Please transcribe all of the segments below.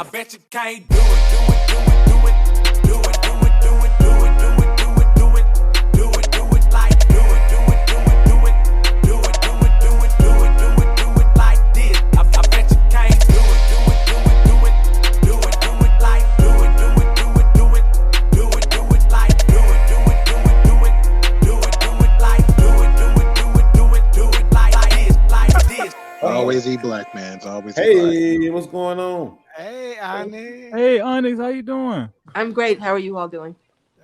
I bet you can't do it, do it, do it, do it, do it, do it, do it, do it, do it, do it, do it, do it, do it like do it, do it, do it, do it, do it, do it, do it, do it, do it, do it like this. I bet you can't do it, do it, do it, do it, do it, do it like do it, do it, do it, do it, do it, do it like do it, do it, do it, do it, do it, do it like do it, do it, do it, do it, do it like this, like this. Always eat black, man. It's always eat Hey, what's going on? Hey, Onyx. Hey, Onyx, how you doing? I'm great. How are you all doing?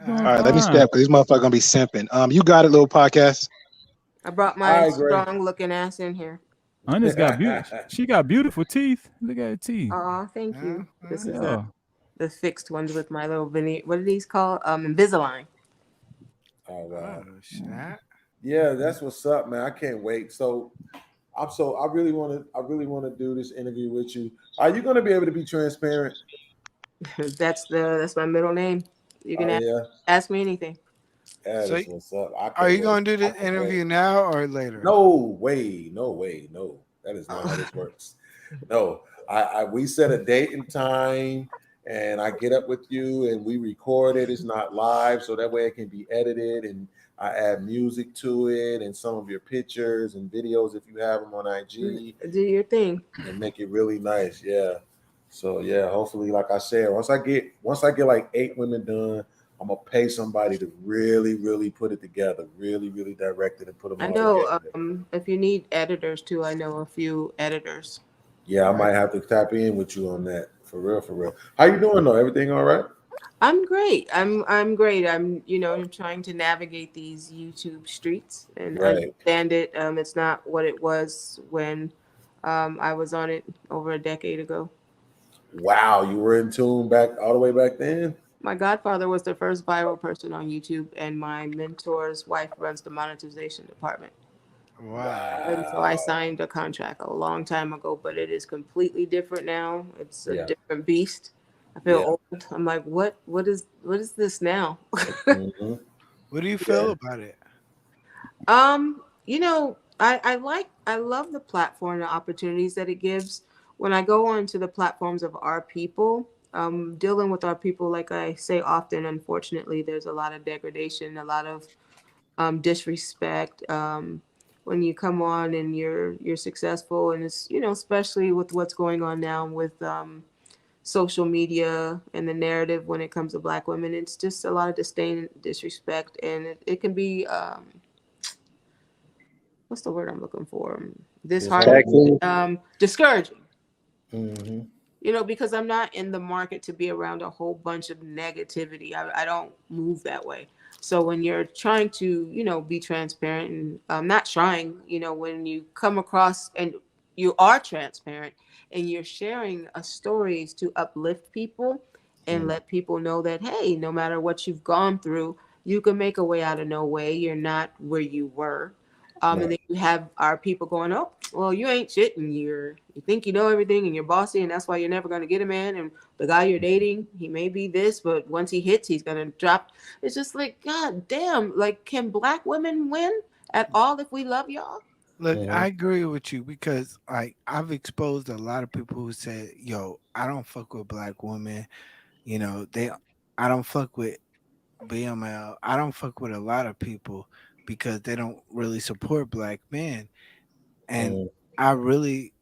Doing All right, let me fine. step because these motherfuckers gonna be simping. You got it, little podcast. I brought Hi, my Gray. strong looking ass in here. Onyx got beautiful. She got beautiful teeth. Look at her teeth. Aw, thank you. This is Yeah. the fixed ones with my little veneer. What are these called? Invisalign. Oh wow. Oh, snap. Yeah, that's what's up, man. I can't wait. So I really want to do this interview with you. Are you going to be able to be transparent? That's my middle name. You can ask me anything. That So is what's up. Are you going to do the interview now or later? No way. That is not how this works. No, we set a date and time, and I get up with you, and we record it. It's not live, so that way it can be edited, and I add music to it, and some of your pictures and videos if you have them on IG. Do your thing and make it really nice. Yeah. So yeah, hopefully, like I said, once I get like 8 women done, I'm gonna pay somebody to really, really put it together, really, really direct it and put them. I all know. together. If you need editors too, I know a few editors. Yeah, I might have to tap in with you on that. For real, for real. How you doing though? Everything all right? I'm great. I'm great. I'm trying to navigate these YouTube streets and understand it. It's not what it was when I was on it over a decade ago. Wow, you were in tune back all the way back then? My godfather was the first viral person on YouTube, and my mentor's wife runs the monetization department. Wow. And so I signed a contract a long time ago, but it is completely different now. It's a different beast. I feel old. I'm like, what is this now? Mm-hmm. What do you feel about it? I love the platform, the opportunities that it gives. When I go onto the platforms of our people, dealing with our people, like I say often, unfortunately, there's a lot of degradation, a lot of disrespect. When you come on and you're successful, and it's especially with what's going on now with social media and the narrative when it comes to Black women, it's just a lot of disdain, disrespect, and it can be what's the word I'm looking for? Disheartening, discouraging. Mm-hmm. Because I'm not in the market to be around a whole bunch of negativity. I don't move that way. So when you're trying to, be transparent and not trying, when you come across and you are transparent and you're sharing stories to uplift people and let people know that, hey, no matter what you've gone through, you can make a way out of no way. You're not where you were. And then you have our people going, oh, well, you ain't shit, and you think you know everything, and you're bossy, and that's why you're never going to get a man. And the guy you're dating, he may be this, but once he hits, he's going to drop. It's just like, God damn, like, can Black women win at all if we love y'all? Look, I agree with you because I've exposed a lot of people who said, yo, I don't fuck with Black women. I don't fuck with BML. I don't fuck with a lot of people because they don't really support Black men. And I really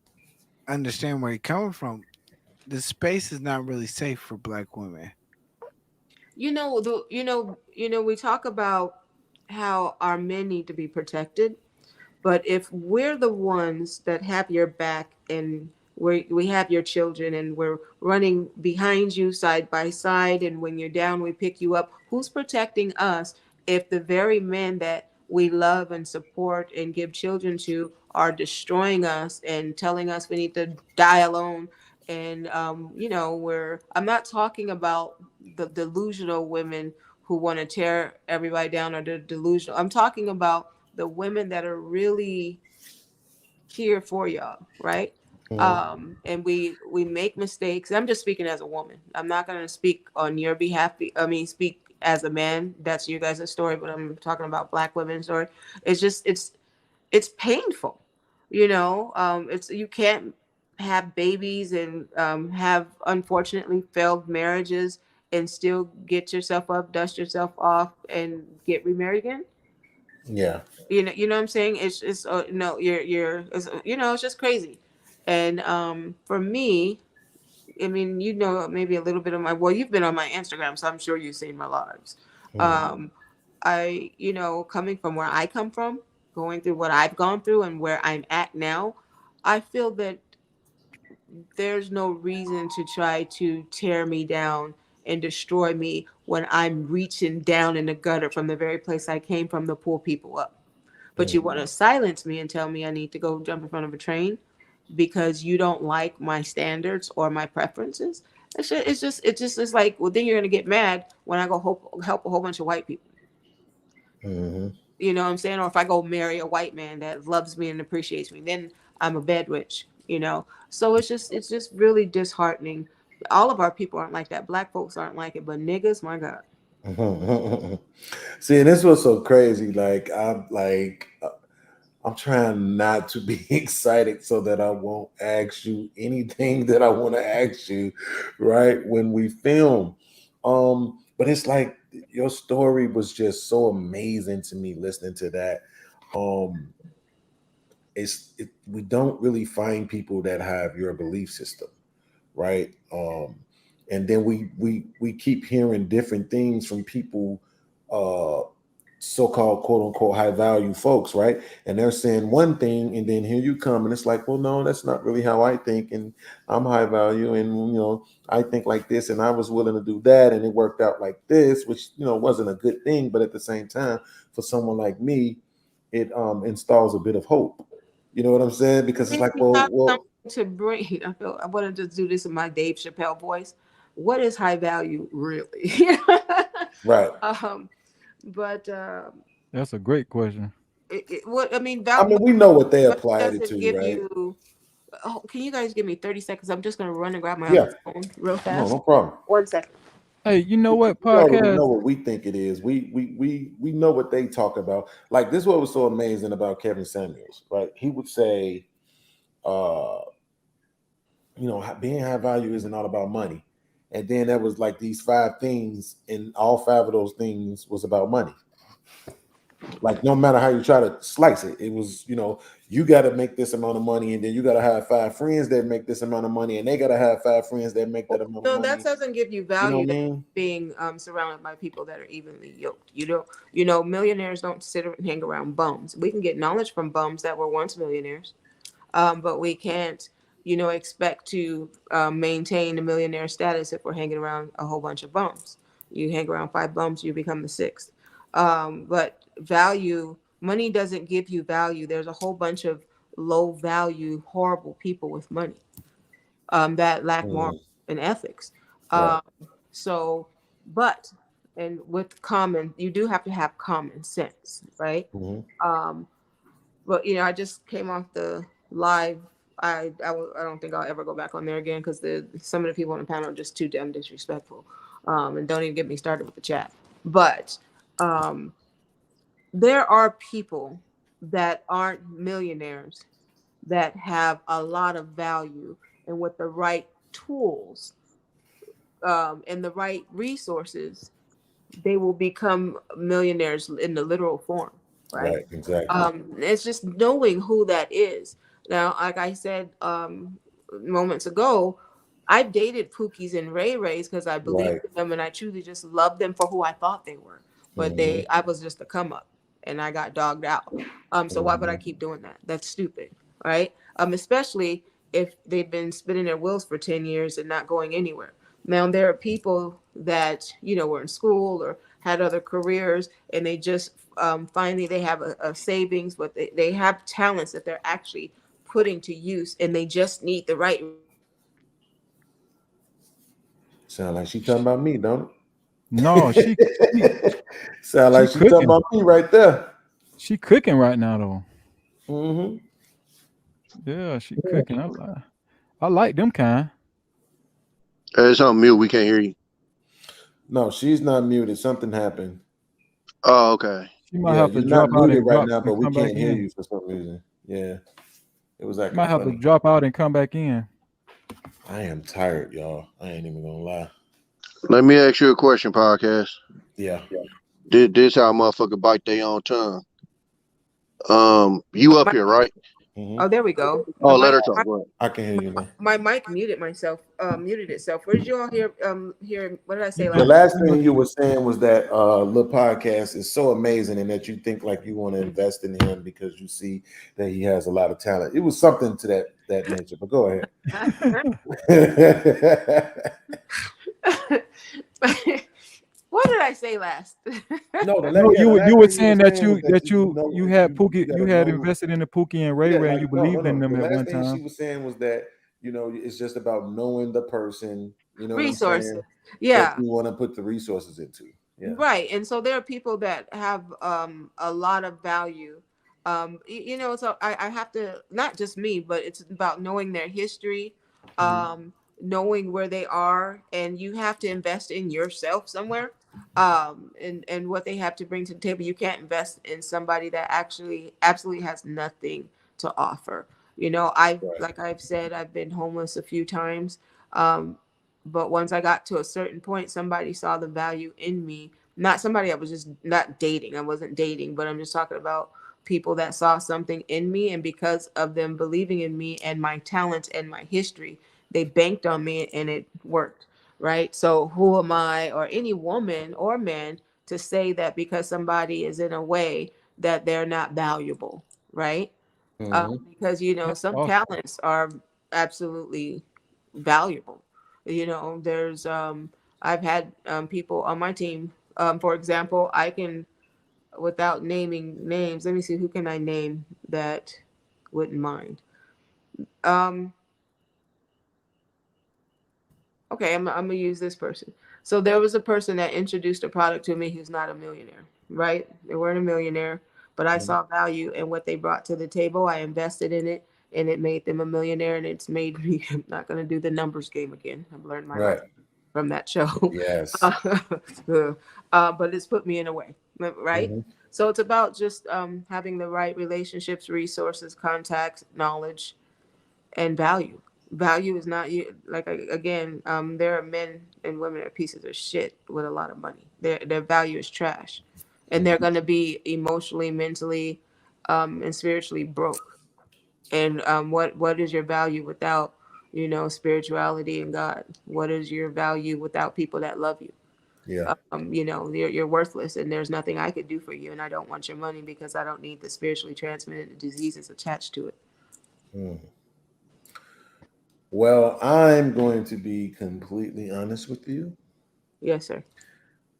understand where you're coming from. The space is not really safe for Black women. We talk about how our men need to be protected, but if we're the ones that have your back and we have your children and we're running behind you side by side, and when you're down, we pick you up, who's protecting us if the very men that we love and support and give children to are destroying us and telling us we need to die alone? And I'm not talking about the delusional women who want to tear everybody down, or the delusional. I'm talking about the women that are really here for y'all, right? And we make mistakes. I'm just speaking as a woman. I'm not going to speak on your behalf. Speak as a man. That's you guys' story, but I'm talking about Black women's story. It's just it's painful. You can't have babies and have unfortunately failed marriages and still get yourself up, dust yourself off, and get remarried again. Yeah. You know what I'm saying? It's no, it's, it's just crazy. And for me, I mean, maybe a little bit of my, well, you've been on my Instagram, so I'm sure you've seen my lives. Mhm. Um, coming from where I come from, going through what I've gone through and where I'm at now, I feel that there's no reason to try to tear me down and destroy me when I'm reaching down in the gutter from the very place I came from to pull people up. But you want to silence me and tell me I need to go jump in front of a train because you don't like my standards or my preferences. It's like, well, then you're gonna get mad when I go help a whole bunch of white people. Mm-hmm. You know what I'm saying? Or if I go marry a white man that loves me and appreciates me, then I'm a bed witch. So it's just really disheartening. All of our people aren't like that. Black folks aren't like it, but niggas, my God. See, and this was so crazy. I'm trying not to be excited so that I won't ask you anything that I want to ask you, right? When we film. But it's like your story was just so amazing to me listening to that. Um, we don't really find people that have your belief system, right? And then we keep hearing different things from people, uh, so-called quote unquote high value folks, right? And they're saying one thing, and then here you come, and it's like, well, no, that's not really how I think, and I'm high value, and I think like this, and I was willing to do that, and it worked out like this, which wasn't a good thing, but at the same time, for someone like me, it installs a bit of hope. You know what I'm saying? Because it's Think like, you have well, something to bring. I want to just do this in my Dave Chappelle voice. What is high value really? right. um, but That's a great question. what I mean, I mean, we know what they value applied it doesn't to, give right? you. Oh, can you guys give me 30 seconds? I'm just gonna run and grab my Yeah, other phone real no, fast. no problem. 1 second. Hey, you know what We already know podcast? what we think it is. We know what they talk about. Like this, is what was so amazing about Kevin Samuels, right? He would say, uh, being high value isn't all about money, and then there was like these 5 things, and all 5 of those things was about money. Like no matter how you try to slice it, it was you got to make this amount of money, and then you got to have 5 friends that make this amount of money, and they got to have 5 friends that make that amount of No, that money. doesn't give you You know value. what I That mean? being surrounded by people that are evenly yoked. Millionaires don't sit and hang around bums. We can get knowledge from bums that were once millionaires, but we can't, expect to maintain a millionaire status if we're hanging around a whole bunch of bums. You hang around 5 bums, you become the sixth. But value, money doesn't give you value. There's a whole bunch of low value, horrible people with money that lack moral Mhm. and ethics. Right. Um, so, but, and with common, you do have to have common sense, right? Hmm. Um, but I just came off the live. I don't think I'll ever go back on there again because some of the people on the panel are just too damn disrespectful, and don't even get me started with the chat. But um, there are people that aren't millionaires that have a lot of value, and with the right tools and the right resources, they will become millionaires in the literal form, right? Right. Exactly. It's just knowing who that is. Now, like I said moments ago, I've dated Pookies and Ray Rays because I believed Right. in them and I truly just loved them for who I thought they were. But Hmm. I was just a come up and I got dogged out. So why would I Hmm. keep doing that? That's stupid, right? Especially if they've been spinning their wheels for 10 years and not going anywhere. Now there are people that were in school or had other careers, and they just finally they have a savings, but they have talents that they're actually putting to use, and they just need the right. Sound like she talking about me, don't No, she it? Sound she like she talking cooking. about me right there. She cooking right now though. Hmm. Yeah, she cooking. I like them kind. It's on mute. We can't hear you. No, she's not muted. Something happened. Oh, okay. She might Yeah, have to you're not drop out muted and right drop now, and but we come back can't hear in. you for some reason. Yeah, it was She acting might have to funny. drop out and come back in. I am tired, y'all. I ain't even gonna lie. Let me ask you a question, podcast. Yeah. This how a motherfucker bite their own tongue. You up My, here, right? Hmm. oh, there we go. Oh, let her talk. Go ahead. I can hear you now. My mic muted itself. Where did you all hear what did I say The last? last thing you were saying was that the podcast is so amazing and that you think like you want to invest in him because you see that he has a lot of talent. It was something to that nature, but go ahead. What did I say last? No, No, the you last were thing you were saying that saying was you that that you know you had you Pookie, you gotta had know. invested in the Pookie and Ray Yeah, Ray, and like you no, believed in no. them The at last one thing she time. was saying was that it's just about knowing the person. You know what I'm Resources. saying? That Yeah. you want to put the resources into. Yeah. Right. And so there are people that have a lot of value. So I have to, not just me, but it's about knowing their history, Mhm. knowing where they are, and you have to invest in yourself somewhere. And what they have to bring to the table. You can't invest in somebody that actually absolutely has nothing to offer. Right. Like I've said, I've been homeless a few times. Um, but once I got to a certain point, somebody saw the value in me. Not somebody I was just not dating. I wasn't dating, but I'm just talking about people that saw something in me. And because of them believing in me and my talents and my history, they banked on me and it worked. Right. So who am I or any woman or man to say that because somebody is in a way that they're not valuable? Right. Hmm. Because, That's some awesome. talents are absolutely valuable. There's I've had people on my team. For example, I can, without naming names, let me see, who can I name that wouldn't mind. Um, okay, I'm gonna use this person. So there was a person that introduced a product to me who's not a millionaire, right? They weren't a millionaire, but I saw value in what they brought to the table. I invested in it, and it made them a millionaire, and it's made me. I'm not gonna do the numbers game again. I've learned my Right. lesson from that show. Yes. But it's put me in a way, right? Hmm. So it's about just having the right relationships, resources, contacts, knowledge, and value. Value is not you. Like again, there are men and women that are pieces of shit with a lot of money. Their value is trash, and they're gonna be emotionally, mentally, and spiritually broke. And what is your value without spirituality and God? What is your value without people that love you? Yeah. You're worthless, and there's nothing I could do for you, and I don't want your money because I don't need the spiritually transmitted diseases attached to it. Mm. Well, I'm going to be completely honest with you. Yes, sir.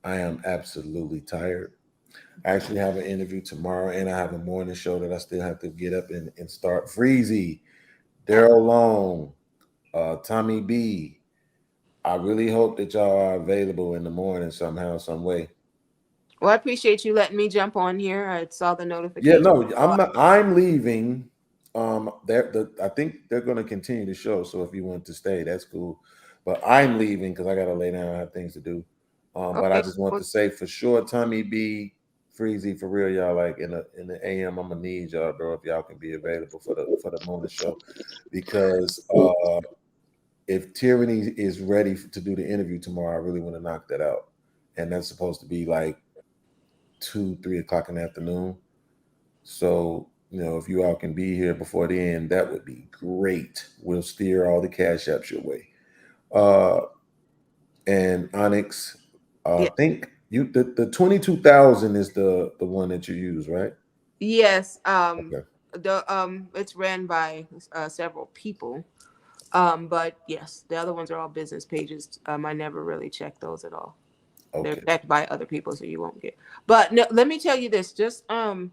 I am absolutely tired. I actually have an interview tomorrow, and I have a morning show that I still have to get up and start. Freezy, Daryl Long, Tommy B. I really hope that y'all are available in the morning somehow, some way. Well, I appreciate you letting me jump on here. I saw the Yeah, notification. no, I'm not. I'm leaving. I think they're going to continue the show. So if you want to stay, that's cool. But I'm leaving because I got to lay down. I have things to do. But I Okay. just want Well, to say for sure, Tommy B, Freezy, for real, y'all. Like in the AM, I'm gonna need y'all, bro. If y'all can be available for the morning show, because if Tyranny is ready to do the interview tomorrow, I really want to knock that out, and that's supposed to be like 2, 3 o'clock in the afternoon. So, if you all can be here before the end, that would be great. We'll steer all the cash apps your way. Uh, and Onyx, I yeah. think the 22,000 is the one that you use, right? Yes. Okay. It's ran by several people. But yes, the other ones are all business pages. I never really check those at all. They're Okay. checked by other people, so you won't get. But no, let me tell you this. Just send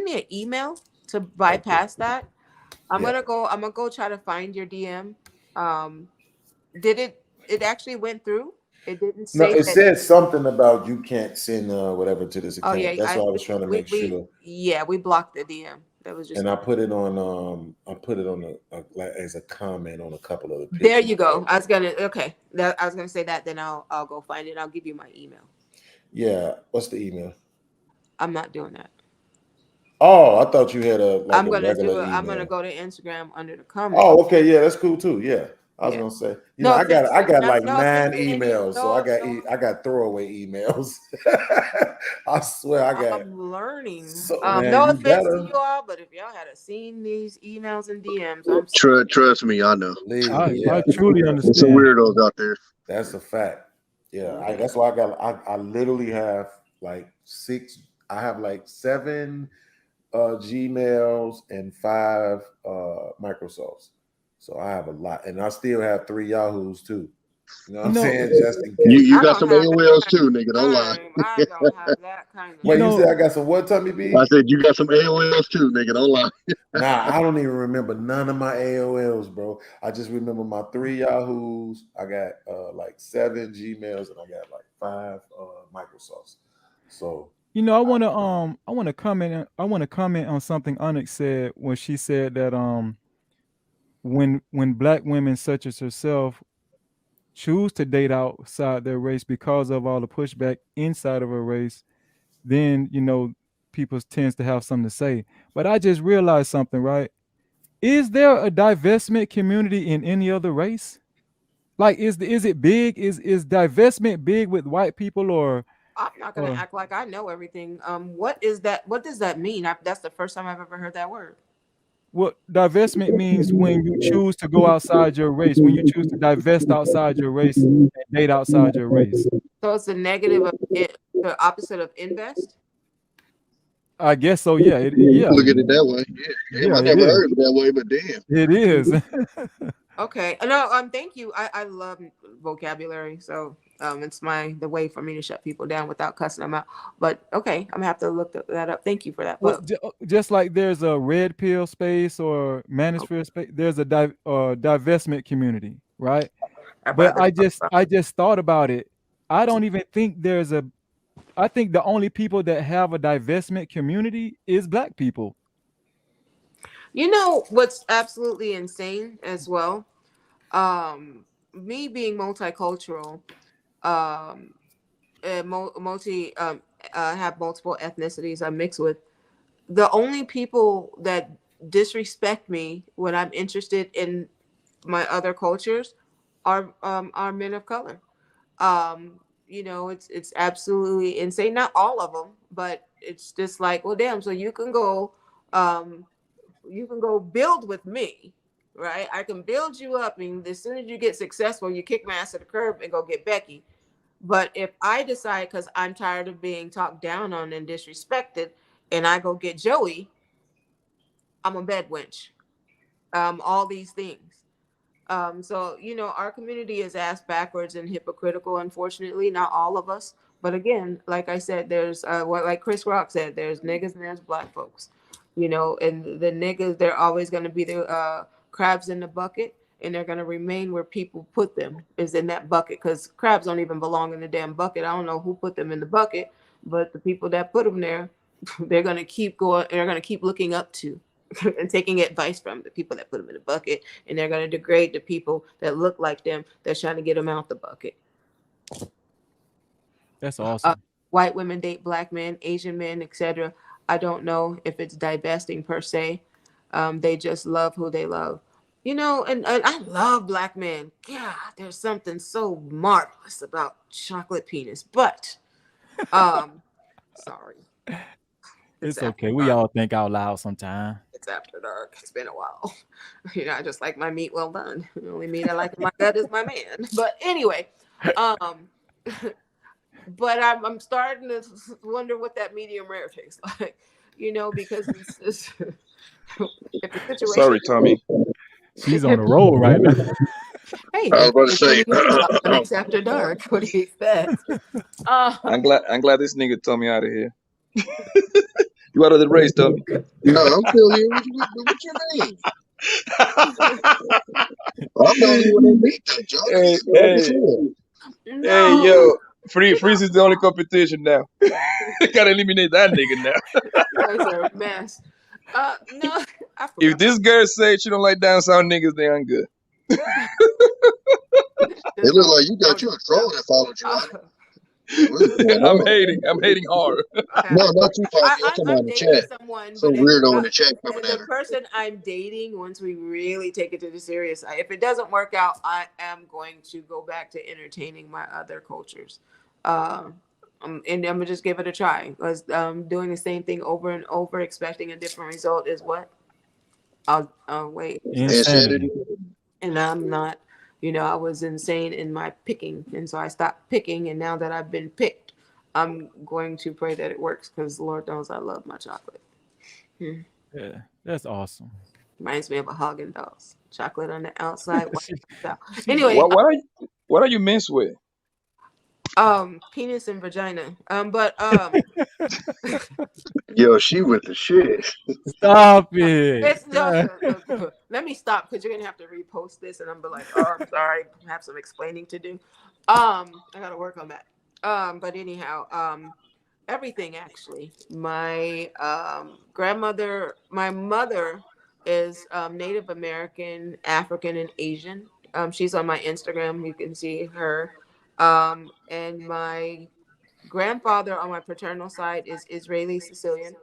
me an email to Okay. bypass that. Yeah. I'm gonna go try to find your DM. Um, did it actually went through? It didn't No, say it that. says something about you can't send whatever to this Oh account. yeah, That's I why I was trying to make we sure. yeah, we blocked the DM. That was just And not. I put it on like as a comment on a couple of the There pictures. you go. I was gonna say that. Then I'll go find it. I'll give you my email. Yeah. What's the email? I'm not doing that. Oh, I thought you had I'm a gonna regular email. I'm gonna go to Instagram under the comments. Oh, okay, yeah, that's cool too. Yeah, I was Yeah. gonna say, No I offense, got no, like no offense 9 to any. emails, so No, I got throwaway emails. I swear, I got I'm learning. so man, No you offense to better you all, but if y'all had seen these emails and DMs, I'm Trust me, I know. believe me. I Yeah, truly There's some understand. weirdos out there. that's a fact. Yeah, sorry. that's why I literally have like 6. I have like 7 Gmails and 5 Microsofts. So I have a lot, and I still have 3 Yahoos too. You know what You I'm know, saying? Just in You case. you I got don't some have that AOLs kind too, of nigga. Don't lie. time. I don't have that kind of you Wait, you know, said I got some what, Tommy B? I said you got some AOLs too, nigga. Don't lie. Nah, I don't even remember none of my AOLs, bro. I just remember my 3 Yahoos. I got like 7 Gmails, and I got like 5 Microsofts. So I want to comment on something Onyx said when she said that when black women such as herself choose to date outside their race because of all the pushback inside of a race, then people tends to have something to say. But I just realized something, right? Is there a divestment community in any other race? Like, is it big? Is divestment big with white people I'm not gonna or act like I know everything. What is that? What does that mean? That's the first time I've ever heard that word. what divestment means when you choose to go outside your race, when you choose to divest outside your race and date outside your race. So it's the negative of it, the opposite of invest. I guess so. Yeah. You Yeah. look at it that way. Yeah. Damn, Yeah. I It never is. heard of it that way, but damn. It is. Okay. No. Thank you. I love vocabulary, so it's the way for me to shut people down without cussing them out. But okay, I'm gonna have to look that up. Thank you for that. Well, But just like there's a red pill space or manosphere space, there's a divestment community, right? I'd But rather talk about. I just thought about it. I don't even think there's a. I think the only people that have a divestment community is black people. You know what's absolutely insane as well? Me being multicultural, um, multi have multiple ethnicities I'm mixed with. The only people that disrespect me when I'm interested in my other cultures are men of color. It's absolutely insane. Not all of them, but it's just like, well, damn. So um, you can go build with me, right? I can build you up, and as soon as you get successful, you kick my ass to the curb and go get Becky. But if I decide, because I'm tired of being talked down on and disrespected, and I go get Joey, I'm a bed wench. All these things. So our community is ass backwards and hypocritical. Unfortunately, not all of us, but again, like I said, there's like Chris Rock said, there's niggas and there's black folks. And the niggas, they're always going to be the crabs in the bucket, and they're going to remain where people put them, is in that bucket, because crabs don't even belong in the damn bucket. I don't know who put them in the bucket, but the people that put them there, they're going to keep going. They're going to keep looking up to and taking advice from the people that put them in the bucket, and they're going to degrade the people that look like them that's trying to get them out the bucket. That's awesome. White women date black men, Asian men, etc. I don't know if it's divesting per se. They just love who they love. And I love black men. God, there's something so marvelous about chocolate penis. But sorry. It's okay. We all think out loud sometime. It's after dark. It's been a while. I just like my meat well done. The only meat I like in my gut is my man. But anyway, but I'm starting to wonder what that medium rare tastes like. Because it's if the situation. Sorry, Tommy. She's on a roll right now. Hey, I was about to it's say. 20 minutes and it's after dark. What do you expect? I'm glad this nigga Tommy out of here. You out of the race, Tommy. No, I'm still here. What you mean? I'm the only one that beat them, Joe. Hey, yo. Freeze is the only competition now. Gotta eliminate that nigga now. You guys are a mess. No, I If forgot. this girl said she don't like down south niggas, they ain't good. It look like you got you a troll that followed you out. What's going I'm on? hating. I'm hating hard. Okay. No, not you, Poppy. I'm talking about I'm in the dating chat. someone, Some but if weirdo in the chat coming at the her. person I'm dating, once we really take it to the serious side, if it doesn't work out, I am going to go back to entertaining my other cultures. Um, and I'm gonna just give it a try because doing the same thing over and over, expecting a different result is what I'll wait. Insanity. Insanity. And I'm not, I was insane in my picking, and so I stopped picking. And now that I've been picked, I'm going to pray that it works because Lord knows I love my chocolate. Yeah, that's awesome. Reminds me of a Haagen Dazs. Chocolate on the outside, white She- out. she- Anyway, What are you mixed with? penis and vagina. But Yo, she with the shit. Stop it. it's just let me stop because you're gonna have to repost this, and I'm be like, oh, I'm sorry, I have some explaining to do. I gotta work on that. But anyhow, everything actually. My grandmother, my mother is Native American, African, and Asian. She's on my Instagram. You can see her. And my grandfather on my paternal side is Israeli Sicilian.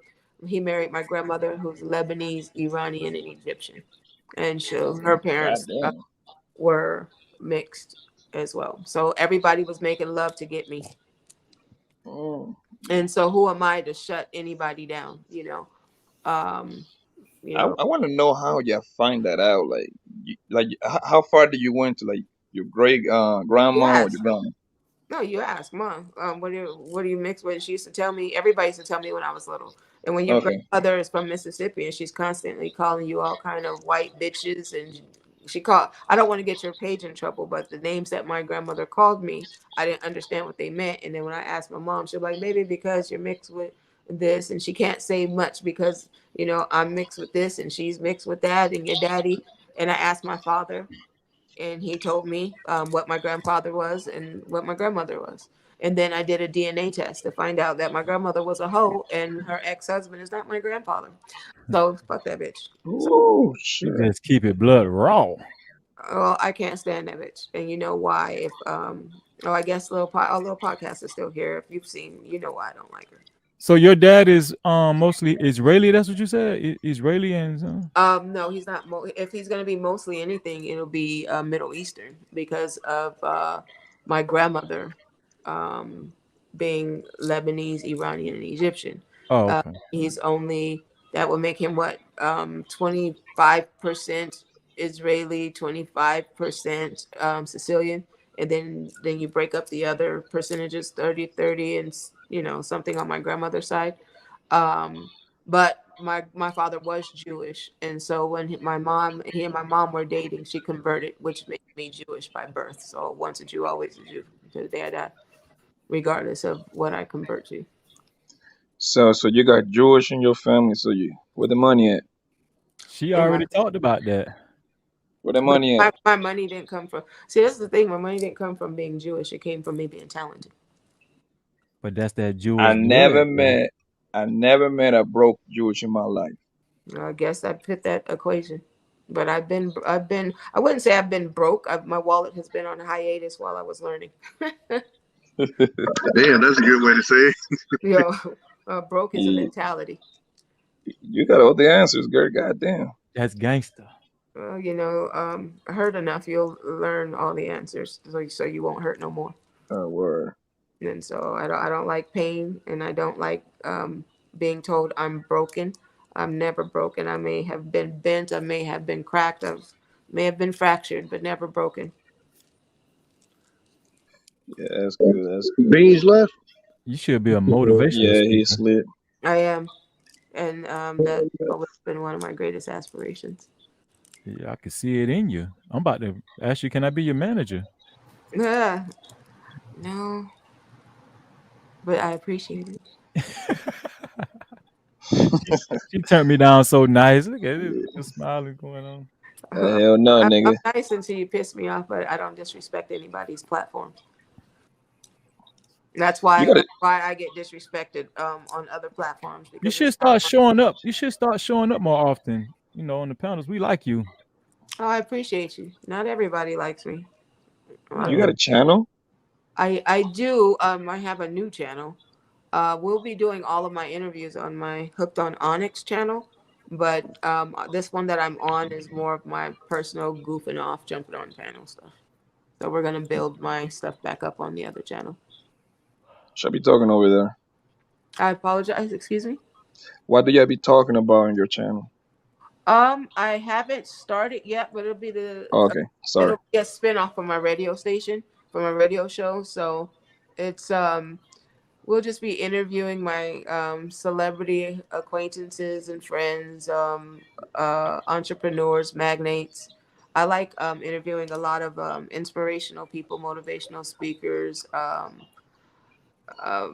He married my grandmother, who's Lebanese, Iranian, and Egyptian. And so her God parents damn. were mixed as well. So everybody was making love to get me. Oh. And so who am I to shut anybody down? Um, you know, I want to know how you find that out. How far did you went to like your great grandma or yes. your grandma? No, you ask, Mom. What do you mix with? She used to tell me. Everybody used to tell me when I was little. And when your Okay. grandmother is from Mississippi and she's constantly calling you all kind of white bitches, and she called. I don't want to get your page in trouble, but the names that my grandmother called me, I didn't understand what they meant. And then when I asked my mom, she was like, maybe because you're mixed with this, and she can't say much because I'm mixed with this and she's mixed with that, and your daddy. And I asked my father, and he told me what my grandfather was and what my grandmother was. And then I did a DNA test to find out that my grandmother was a hoe and her ex-husband is not my grandfather. So fuck that bitch. So, Oh You shit. just keep it blood raw. well, I can't stand that bitch, and you know why? If I guess our little podcast is still here. If you've seen, you know why I don't like her. So your dad is mostly Israeli. That's what you said. Israeli and No, he's not. If he's gonna be mostly anything, it'll be Middle Eastern because of my grandmother um, being Lebanese, Iranian, and Egyptian. oh okay. He's only that would make him what 25% Israeli, 25% Sicilian, and then you break up the other percentages 30, and something on my grandmother's side. Um, but my father was Jewish, and so when he and my mom were dating, she converted, which made me Jewish by birth. So once a Jew, always a Jew to the day I die, regardless of what I convert to. So you got Jewish in your family. So you where the money at? She And my already talked about that. Where the but money at? my money didn't come from. See, that's the thing. My money didn't come from being Jewish. It came from me being talented. But that's that I Jewish never blood, though. met I never met a broke Jewish in my life. I guess I fit that equation. But I wouldn't say I've been broke. My wallet has been on hiatus while I was learning. Damn, that's a good way to say it. Yo, broke is a You, mentality. you got all the answers, girl. Goddamn. That's gangster. Hurt enough, you'll learn all the answers, so you won't hurt no more. Oh, word. And so I don't like pain, and I don't like being told I'm broken. I'm never broken. I may have been bent. I may have been cracked. I may have been fractured, but never broken. Yeah, that's good. That's good. Beans left. You should be a motivational Yeah, he speaker. slid. I am, and that's always been one of my greatest aspirations. Yeah, I can see it in you. I'm about to ask you, can I be your manager? Ah, no, but I appreciate it. She turned me down so nice. Look at it, the smiling going on. Hell no, I'm nigga. nice until you piss me off, but I don't disrespect anybody's platform. That's You why gotta I get disrespected on other platforms You because should it's not start showing up. You should start showing up more often. On the panels. We like you. oh, I appreciate you. Not everybody likes me. A lot you of got Yeah. a channel? I do. I have a new channel. We'll be doing all of my interviews on my Hooked on Onyx channel, but this one that I'm on is more of my personal goofing off, jumping on panel stuff. So we're gonna build my stuff back up on the other channel. Should be talking over there. I apologize. Excuse me. What do you be talking about on your channel? I haven't started yet, but Oh, okay, sorry. it'll be a spin-off from my radio station, from my radio show. So it's we'll just be interviewing my celebrity acquaintances and friends, entrepreneurs, magnates. I like interviewing a lot of inspirational people, motivational speakers,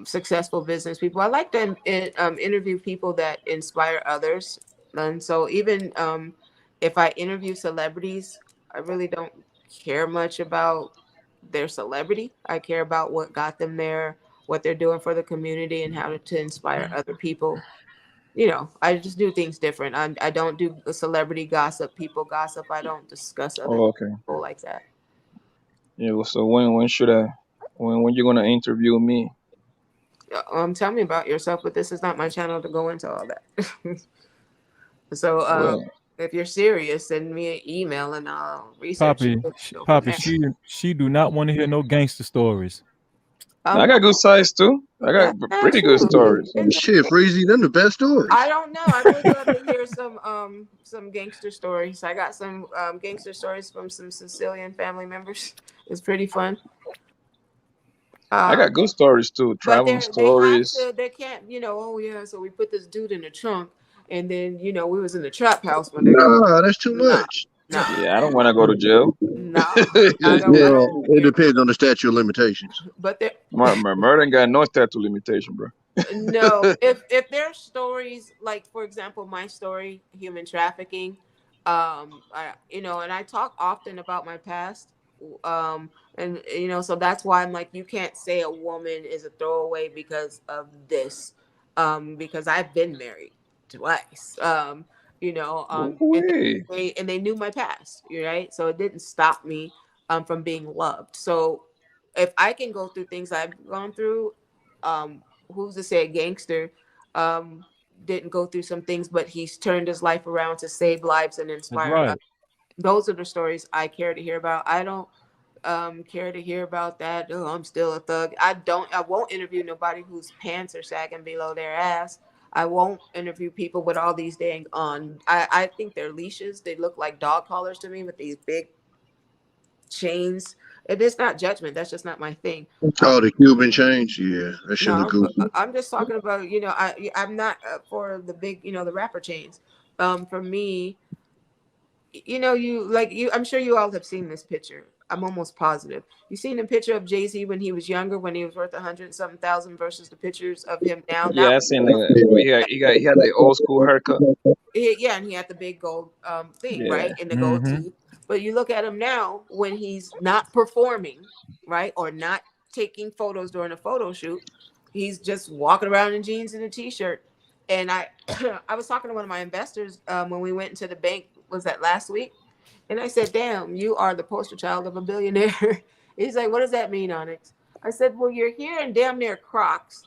successful business people. I like to interview people that inspire others. And so even if I interview celebrities, I really don't care much about their celebrity. I care about what got them there, what they're doing for the community, and how to inspire other people. I just do things different. I don't do celebrity gossip, people gossip. I don't discuss other Oh, okay. people like that. Yeah. Well, so when should I? When you gonna interview me? Tell me about yourself, but this is not my channel to go into all that. So, Well, if you're serious, send me an email and I'll research it Poppy, and go from Poppy, there. she do not want to hear no gangster stories. I No, got good size too. I got that's not pretty good true. stories. It's Shit, okay. Freezy, them the best stories. I don't know. I would love to hear some gangster stories. I got some gangster stories from some Sicilian family members. It's pretty fun. I Um, got good stories too. but Traveling they have stories. to. They can't. Oh yeah. So we put this dude in the trunk, and then we was in the trap house when they're gonna. Nah, that's too Nah, much. nah, Yeah, I don't want to go to jail. nah. I don't Well, want to it hear. depends on the statute of limitations. But there. My murder ain't got no statute limitation, bro. No, if there's stories like, for example, my story, human trafficking, and I talk often about my past, and so that's why I'm like, you can't say a woman is a throwaway because of this, because I've been married twice, and Ooh-wee. they knew my past, right? So it didn't stop me, from being loved. So if I can go through things I've gone through, um who's to say a gangster um didn't go through some things, but he's turned his life around to save lives and That's inspire others. right. Those are the stories I care to hear about. I don't care to hear about that. Oh, I'm still a thug. I won't interview nobody whose pants are sagging below their ass. I won't interview people with all these dang on. I think they're leashes. They look like dog collars to me with these big chains. It is not judgment. That's just not my thing. Oh, the Cuban change? Yeah, that shit look No, goofy. I'm just talking about, I'm not for the big, the rapper chains. For me, I'm sure you all have seen this picture. I'm almost positive. You seen a picture of Jay-Z when he was younger, when he was worth 100 something thousand, versus the pictures of him now. Now, Yeah, I seen that. He had the old school haircut. yeah, and he had the big gold thing, Yeah. right, in the gold Mm-hmm. teeth. But you look at him now when he's not performing, right, or not taking photos during a photo shoot. He's just walking around in jeans and a t-shirt. And I, I was talking to one of my investors when we went into the bank. Was that last week? And I said, "Damn, you are the poster child of a billionaire." He's like, "What does that mean, Onyx?" I said, "Well, you're here in damn near Crocs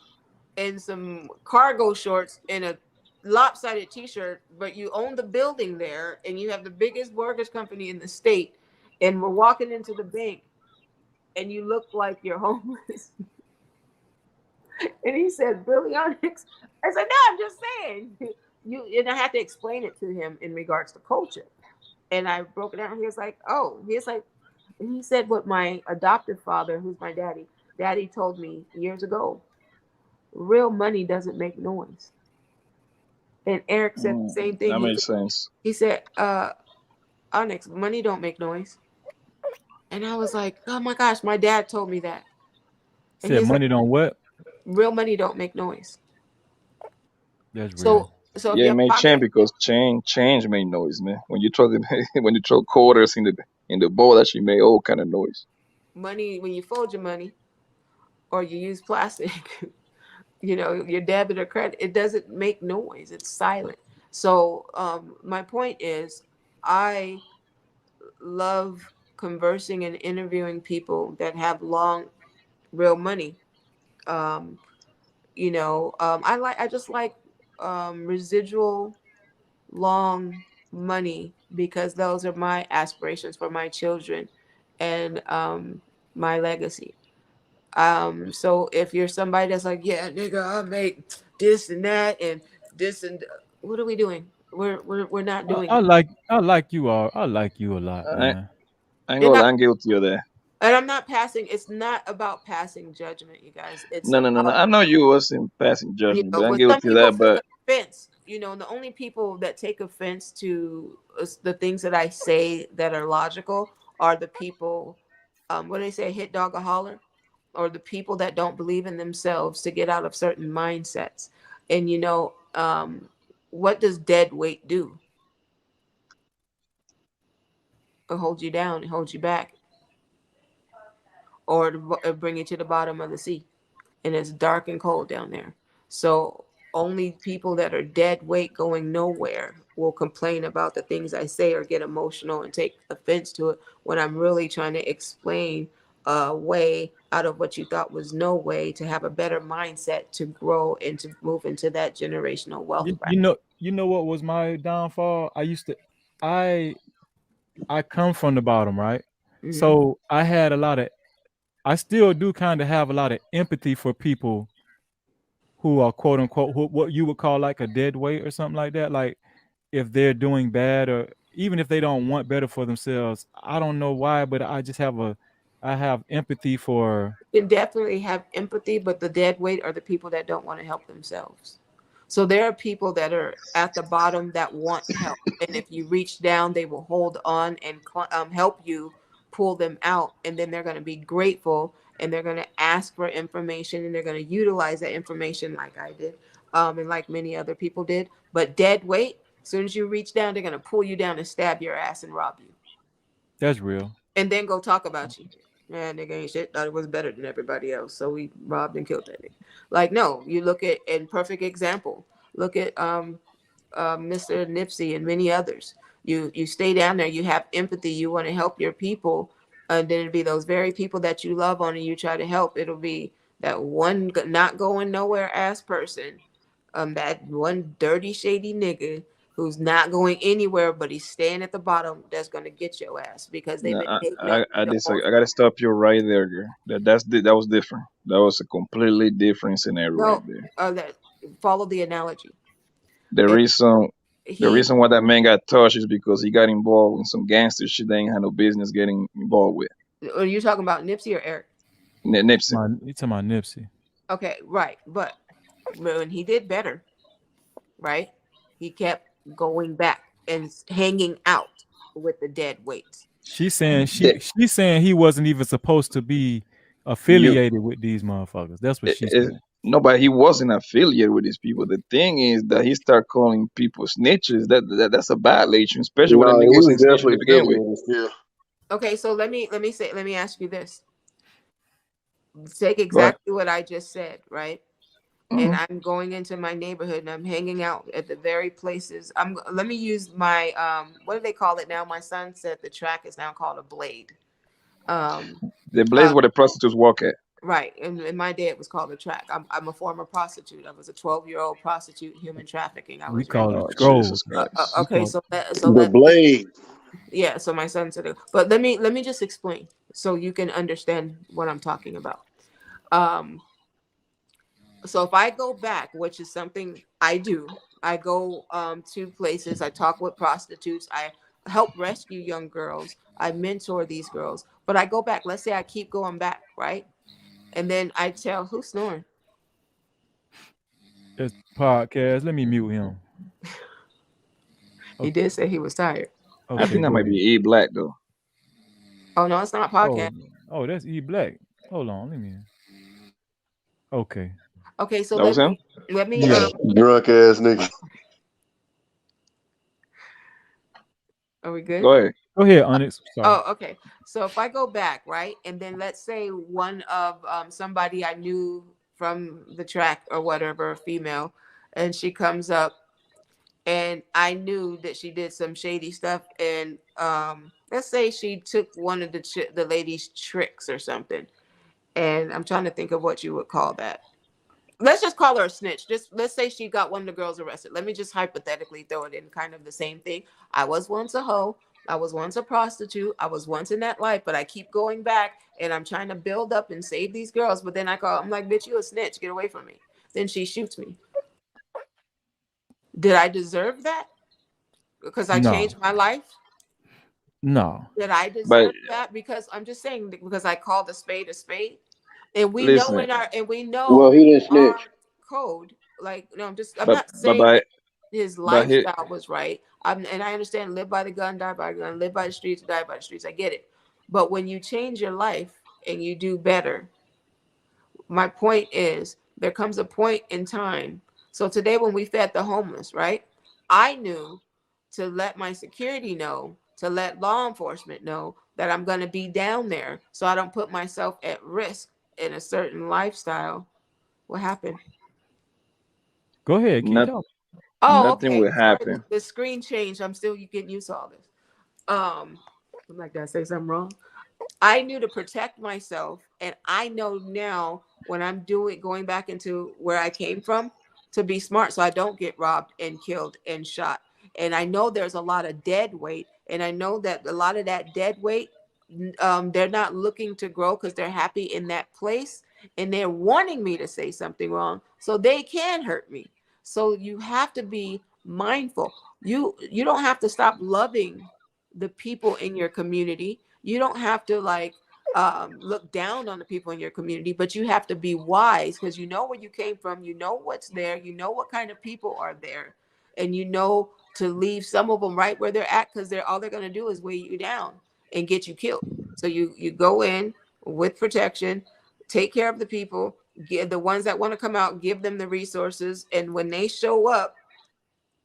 and some cargo shorts and a lopsided t-shirt, but you own the building there and you have the biggest mortgage company in the state, and we're walking into the bank and you look like you're homeless." And he said, "Billy Onyx?" I said, "No, I'm just saying." And I had to explain it to him in regards to culture. And I broke it down. He was like, "Oh," and he said what my adoptive father, who's my daddy told me years ago: real money doesn't make noise. And Eric said the same thing. That makes sense. He said, Onyx, money don't make noise. And I was like, oh my gosh, my dad told me that. And Said he's like, money don't what? real money don't make noise. That's real. So if Yeah, it your made change pocket because change made noise, man. When you throw the when you throw quarters in the bowl, that shit made all kind of noise. money, when you fold your money or you use plastic, your debit or credit, it doesn't make noise. It's silent. So my point is, I love conversing and interviewing people that have long real money. Um, I just like residual long money because those are my aspirations for my children and my legacy. So if you're somebody that's like, yeah, nigga, I make this and that and this and what are we doing? We're not doing that. I like you a lot, I, man. I ain't And gonna I lie, I'm guilty of that. and I'm not passing. It's not about passing judgment, you guys. It's No, no, no, no. about I know you wasn't passing judgment, but I'm when some guilty of people that. take But offense, the only people that take offense to the things that I say that are logical are the people, what do they say, hit dog a holler, or the people that don't believe in themselves to get out of certain mindsets. And what does dead weight do? It holds you down, it holds you back, or bring you to the bottom of the sea. And it's dark and cold down there. So only people that are dead weight going nowhere will complain about the things I say or get emotional and take offense to it when I'm really trying to explain a way out of what you thought was no way to have a better mindset to grow and to move into that generational wealth bracket. You know what was my downfall? I I come from the bottom, right? Hmm. So I still do kind of have a lot of empathy for people who are quote unquote what you would call like a dead weight or something like that. Like if they're doing bad or even if they don't want better for themselves. I don't know why, but I have empathy for. You can definitely have empathy, but the dead weight are the people that don't want to help themselves. So there are people that are at the bottom that want help, and if you reach down, they will hold on and help you pull them out, and then they're going to be grateful, and they're going to ask for information, and they're going to utilize that information like I did, and like many other people did. But dead weight, as soon as you reach down, they're going to pull you down and stab your ass and rob you That's real. and then go talk about you. Man, nigga ain't shit. Thought it was better than everybody else, so we robbed and killed that nigga. Like, no, you look at in perfect example. Look at Mr. Nipsey and many others. You stay down there. You have empathy. You want to help your people, and then it'll be those very people that you love on and you try to help. It'll be that one not going nowhere ass person, that one dirty shady nigga who's not going anywhere, but he's staying at the bottom. That's gonna get your ass because they've no, been hating on I you the whole disagree. I time. gotta stop you right there, girl. That was different. That was a completely different scenario right No, there. that follow the analogy. The If reason the he, reason why that man got touched is because he got involved in some gangster shit they ain't had no business getting involved with. are you talking about Nipsey or Eric? Nipsey. You talking about Nipsey? Okay, right. But when he did better, right? He kept going back and hanging out with the dead weights. She's saying he wasn't even supposed to be You affiliated with these motherfuckers. That's what it, she's it, saying. no, but he wasn't affiliated with these people. The thing is that he started calling people snitches. That's a violation, especially when No, a nigga he was wasn't snitching to definitely begin with. affiliated still. Okay, so let me ask you this. Take Go ahead. exactly what I just said, right? And Hmm. I'm going into my neighborhood and I'm hanging out at the very places. Let me use my what do they call it now? My son said the track is now called a blade. Um The place uh where the prostitutes walk at. right. In my day it was called a track. I'm a former prostitute. I was a 12-year-old prostitute, human trafficking. I We was raped. call it Oh scroll. Jesus Christ! We Okay, call so The let me blade. yeah, so my son said it. But let me just explain so you can understand what I'm talking about. Um so if I go back, which is something I do, I go to places, I talk with prostitutes, I help rescue young girls, I mentor these girls. But I go back, let's say I keep going back, right? And then I tell who's snoring. this podcast. Let me mute him. He Okay, did say he was tired. I okay, think that go might ahead. be E Black though. Oh no, it's not Oh, podcast. oh, that's E Black. Hold on, let me. Okay, Okay, so That was him. let me yeah. Drunk ass nigga. are we good? Go ahead. Go ahead, Onyx. Sorry. Oh, okay. So if I go back, right, and then let's say one of somebody I knew from the track or whatever, a female, and she comes up, and I knew that she did some shady stuff, and let's say she took one of the ladies' tricks or something, And I'm trying to think of what you would call that. Let's just call her a snitch. Just let's say she got one of the girls arrested. Let me just hypothetically throw it in kind of the same thing. I was once a hoe. I was once a prostitute. I was once in that life, but I keep going back and I'm trying to build up and save these girls. But then I'm like, bitch, you a snitch. Get away from me. Then she shoots me. Did I deserve that? Because I No, changed my life? no. Did I But deserve that? Because I'm just saying because I called a spade a spade. And we know listen, we Well, know he didn't snitch. our code. Like, no, I'm but not but saying by that his but he lifestyle was right. And I understand live by the gun, die by the gun, live by the streets, die by the streets. I get it. But when you change your life and you do better, my point is there comes a point in time. So today when we fed the homeless, right? I knew to let my security know, to let law enforcement know that I'm going to be down there so I don't put myself at risk in a certain lifestyle. What happened? Go ahead, keep not talking. Oh, nothing okay. will Sorry, happen. the screen changed. I'm still getting used to all this. I'm like, did I say something wrong? I knew to protect myself, and I know now when I'm going back into where I came from to be smart so I don't get robbed and killed and shot. And I know there's a lot of dead weight, and I know that a lot of that dead weight, they're not looking to grow because they're happy in that place, and they're wanting me to say something wrong so they can hurt me. So you have to be mindful. You don't have to stop loving the people in your community. You don't have to like look down on the people in your community, but you have to be wise because you know where you came from, you know what's there, you know what kind of people are there, and you know to leave some of them right where they're at because they're going to do is weigh you down and get you killed. So you go in with protection, take care of the people, give the ones that want to come out, give them the resources, and when they show up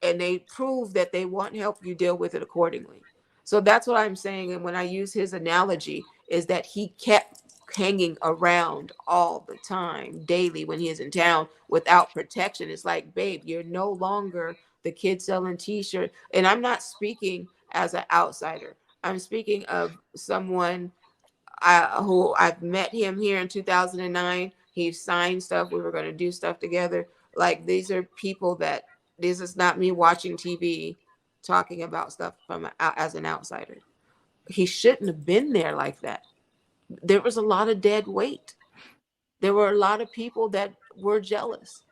and they prove that they want help, you deal with it accordingly. So that's what I'm saying. And when I use his analogy, is that he kept hanging around all the time, daily when he is in town without protection. It's like, babe, you're no longer the kid selling t-shirts. And I'm not speaking as an outsider. I'm speaking of someone who I've met him here in 2009. He signed stuff. We were going to do stuff together. Like these are people that this is not me watching TV talking about stuff from as an outsider. He shouldn't have been there like that. There was a lot of dead weight. There were a lot of people that were jealous.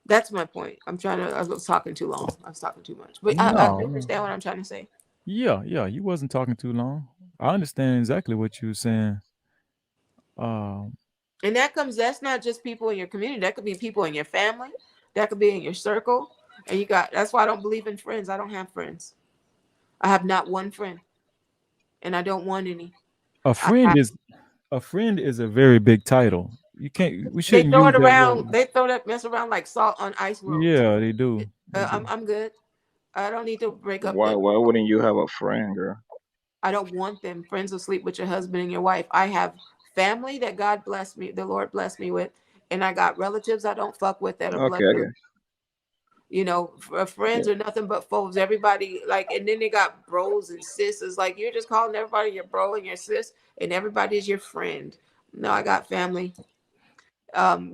That's my point. I was talking too long. I was talking too much. But I No, no. understand what I'm trying to say. Yeah, yeah. You wasn't talking too long. I understand exactly what you were saying. Um, And that's not just people in your community. That could be people in your family. That could be in your circle. And that's why I don't believe in friends. I don't have friends. I have not one friend. And I don't want any. a I friend have, is a friend is a very big title. You can't. We they shouldn't throw use it that around. word. They throw that mess around like salt on ice rolls. Yeah, they do. They do. I'm good. I don't need to break up Why the. why wouldn't you have a friend, girl? I don't want them. Friends will sleep with your husband and your wife. I have family that God blessed me, the Lord blessed me with, and I got relatives I don't fuck with that are blood. Okay, I get. Friends Yeah. are nothing but foes. Everybody like, and then they got bros and sisters. Like you're just calling everybody your bro and your sis, and everybody's your friend. No, I got family.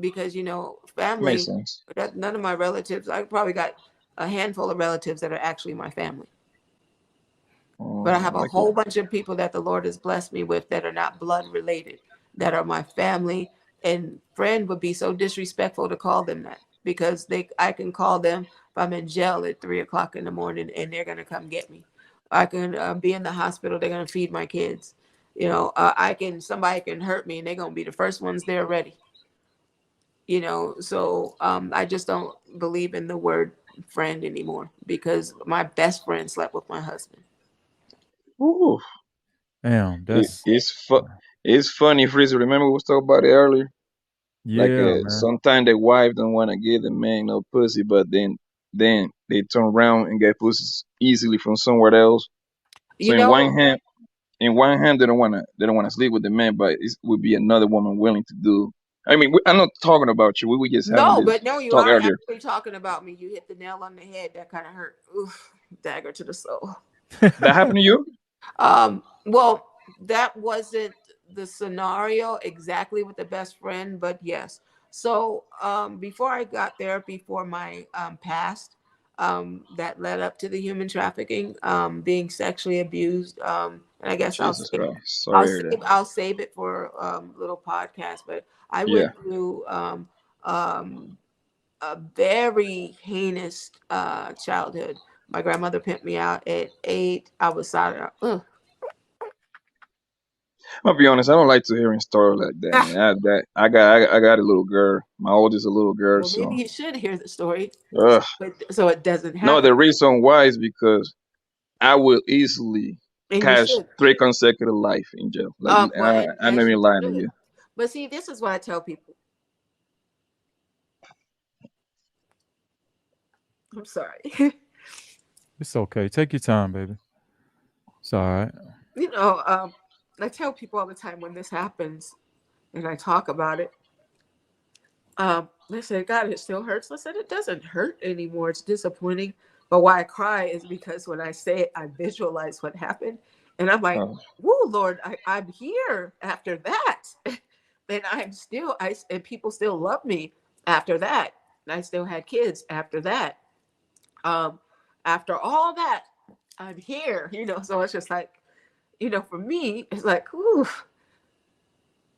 Because Makes family. sense. None of my relatives. I probably got a handful of relatives that are actually my family. But I have a Like you. whole bunch of people that the Lord has blessed me with that are not blood related, that are my family. And friend would be so disrespectful to call them that because I can call them if I'm in jail at 3 o'clock in the morning and they're gonna come get me. I can be in the hospital. They're gonna feed my kids. Somebody can hurt me and they're gonna be the first ones there ready. So I just don't believe in the word friend anymore because my best friend slept with my husband. Ooh, Damn, it, that's it's fu- it's funny, Freezer. Remember we was talking about it earlier? Like yeah, man. sometimes the wife don't want to give the man no pussy, but then they turn around and get pussy easily from somewhere else. So You know, in one hand they don't want to sleep with the man, but it would be another woman willing to do. I mean, I'm not talking about you. We were just having no, this but no, you talk are earlier. actually talking about me. You hit the nail on the head. That kind of hurt. Oof, dagger to the soul. That happened to you? Well, that wasn't the scenario exactly with the best friend, but yes. So before I got therapy for my past, that led up to the human trafficking, being sexually abused, and I guess Jesus Christ. Sorry to hear that. I'll save it for little podcast. But I Yeah. went through um, a very heinous childhood. My grandmother pimped me out at 8. I was sorry. I'll be honest, I don't like to hearing stories like that, man. I got a little girl. My oldest a little girl, Well, maybe so you should hear the story, ugh. so it doesn't No, happen. the reason why is because I will easily And you catch should. 3 consecutive life in jail. Like Well, and I'm not as even you lying to should. you. But see, this is what I tell people. I'm sorry. It's okay. Take your time, baby. It's all right. you know, I tell people all the time when this happens, and I talk about it. They say, God, it still hurts. I said, it doesn't hurt anymore. It's disappointing. But why I cry is because when I say it, I visualize what happened. And I'm like, Oh, whoa, Lord, I'm here after that. And I'm still, and people still love me after that. And I still had kids after that. Um, After all that, I'm here, so it's just like, for me, it's like, ooh,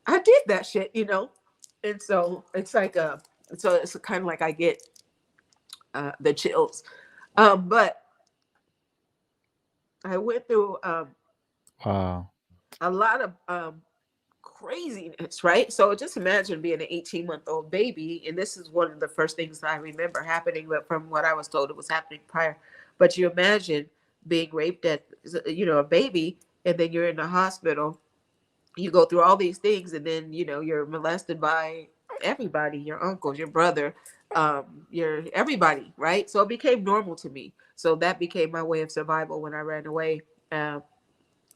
I did that shit. And so it's like, so it's kind of like I get the chills. But I went through Wow. a lot of craziness, right? So just imagine being an 18-month-old baby, and this is one of the first things that I remember happening, but from what I was told, it was happening prior. But you imagine being raped at, a baby, and then you're in the hospital. You go through all these things, and then you're molested by everybody, your uncles, your brother, your everybody, right? So it became normal to me. So that became my way of survival when I ran away. Um,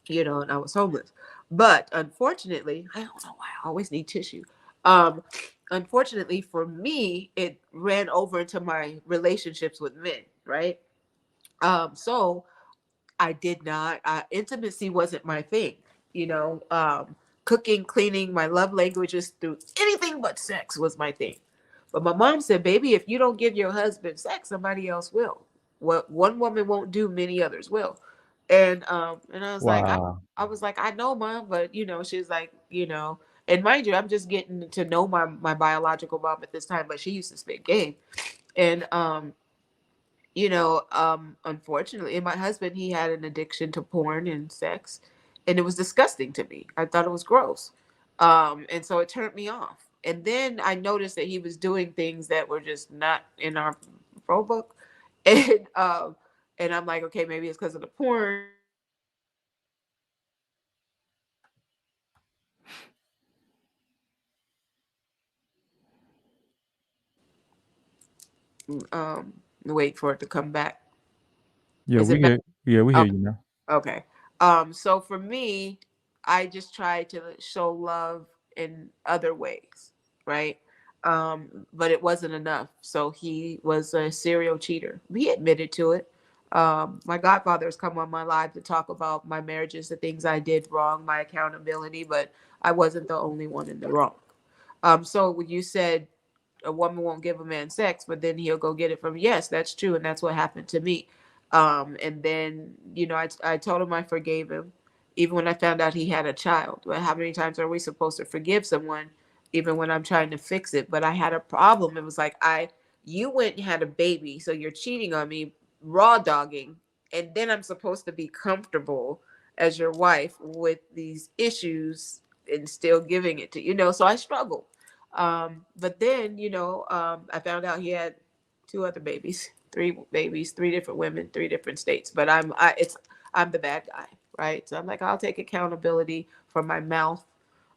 and I was homeless. But unfortunately, I don't know why I always need tissue. Um, Unfortunately for me, it ran over into my relationships with men, right? So I did not, intimacy wasn't my thing, cooking, cleaning, my love languages through anything but sex was my thing. But my mom said, baby, if you don't give your husband sex, somebody else will. What one woman won't do, many others will. And I was like, Wow. I was like, I know, mom, but she's like, and mind you, I'm just getting to know my biological mom at this time, but she used to spit game. And unfortunately, and my husband, he had an addiction to porn and sex, and it was disgusting to me. I thought it was gross. And so it turned me off. And then I noticed that he was doing things that were just not in our pro book. And I'm like, okay, maybe it's because of the porn. Wait for it to come back. Yeah, Is we it back? hear. Yeah, we hear you now. Okay. So for me, I just try to show love in other ways, right? But it wasn't enough. So he was a serial cheater. He admitted to it. My godfather has come on my live to talk about my marriages, the things I did wrong, my accountability, but I wasn't the only one in the wrong. So when you said a woman won't give a man sex, but then he'll go get it from, yes, that's true, and that's what happened to me. And then I told him I forgave him, even when I found out he had a child. But how many times are we supposed to forgive someone, even when I'm trying to fix it? But I had a problem. It was like you went and had a baby, so you're cheating on me, raw dogging, and then I'm supposed to be comfortable as your wife with these issues and still giving it to So I struggled. But then, I found out he had 2 other babies, 3 babies, 3 different women, 3 different states. But I'm the bad guy, right? So I'm like, I'll take accountability for my mouth.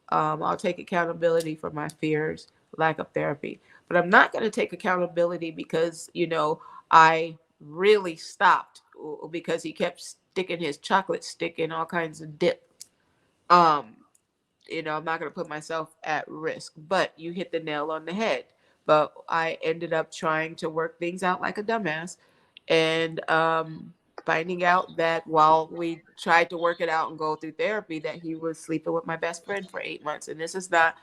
I'll take accountability for my fears, lack of therapy. But I'm not going to take accountability because, I really stopped because he kept sticking his chocolate stick in all kinds of dip. Um, I'm not going to put myself at risk, but you hit the nail on the head. But I ended up trying to work things out like a dumbass. And finding out that while we tried to work it out and go through therapy, that he was sleeping with my best friend for 8 months. And this is not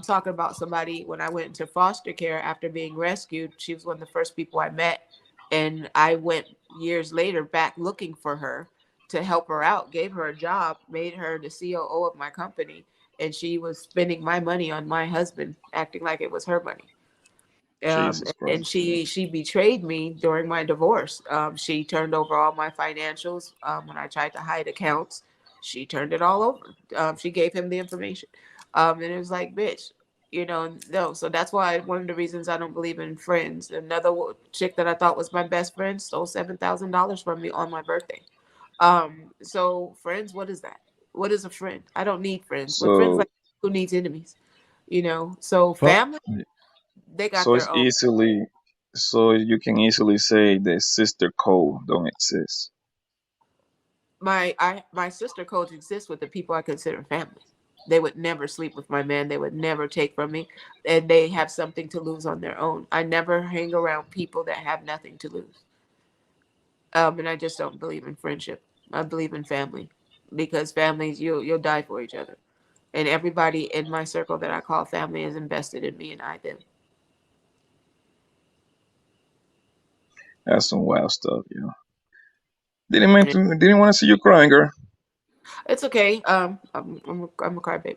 talking about somebody. When I went into foster care after being rescued, she was one of the first people I met. And I went years later back looking for her to help her out, gave her a job, made her the COO of my company. And she was spending my money on my husband, acting like it was her money. Jesus And Christ. she betrayed me during my divorce. She turned over all my financials. When I tried to hide accounts, she turned it all over. She gave him the information, and it was like, bitch, no. So that's why one of the reasons I don't believe in friends. Another chick that I thought was my best friend stole $7,000 from me on my birthday. So friends, what is that? What is a friend? I don't need friends. But friends, So like, who needs enemies? So Fuck. family, they got so their it's own. easily so you can easily say the sister code don't exist. My sister codes exist with the people I consider family. They would never sleep with my man. They would never take from me, and they have something to lose on their own. I never hang around people that have nothing to lose. And I just don't believe in friendship. I believe in family, because families, you'll die for each other, and everybody in my circle that I call family is invested in me and I them. That's some wild stuff, you know. Didn't want to see you crying, girl. It's okay. I'm a crybaby.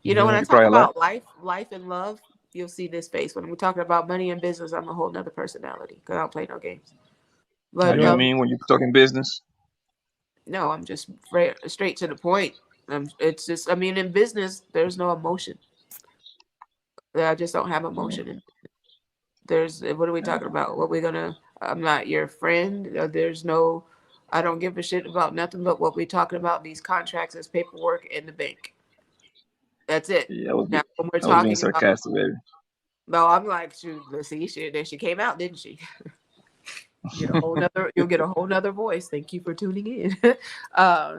When Yeah. I You cry talk a lot. about life and love, you'll see this face. When we're talking about money and business, I'm a whole nother personality because I don't play no games. How But you Yo. mean when you're talking business? no, I'm just straight to the point. It's just, I mean, in business, there's no emotion. I just don't have Yeah. emotion. And what are we talking about? I'm not your friend. There's no, I don't give a shit about nothing but what we're talking about. These contracts is paperwork in the bank. That's it. Yeah, Now, when we're I was being talking about, sarcastic, baby. no, I'm like, shoot, let's see, there she came out, didn't she? You'll get a whole nother voice. Thank you for tuning in.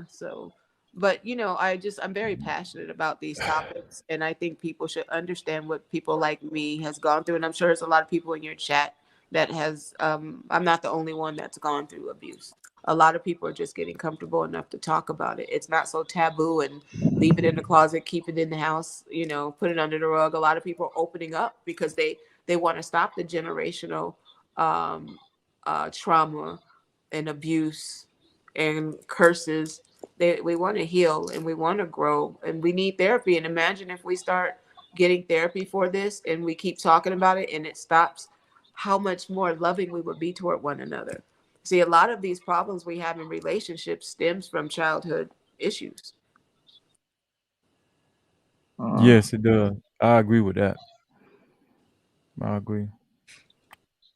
So, but I'm very passionate about these topics, and I think people should understand what people like me has gone through. And I'm sure there's a lot of people in your chat that has, I'm not the only one that's gone through abuse. A lot of people are just getting comfortable enough to talk about it. It's not so taboo, and leave it in the closet, keep it in the house, put it under the rug. A lot of people are opening up because they want to stop the generational um, trauma and abuse and curses. We want to heal and we want to grow and we need therapy. And imagine if we start getting therapy for this and we keep talking about it and it stops, how much more loving we would be toward one another. See, a lot of these problems we have in relationships stems from childhood issues. Uh, Yes, it does. I agree with that. I agree.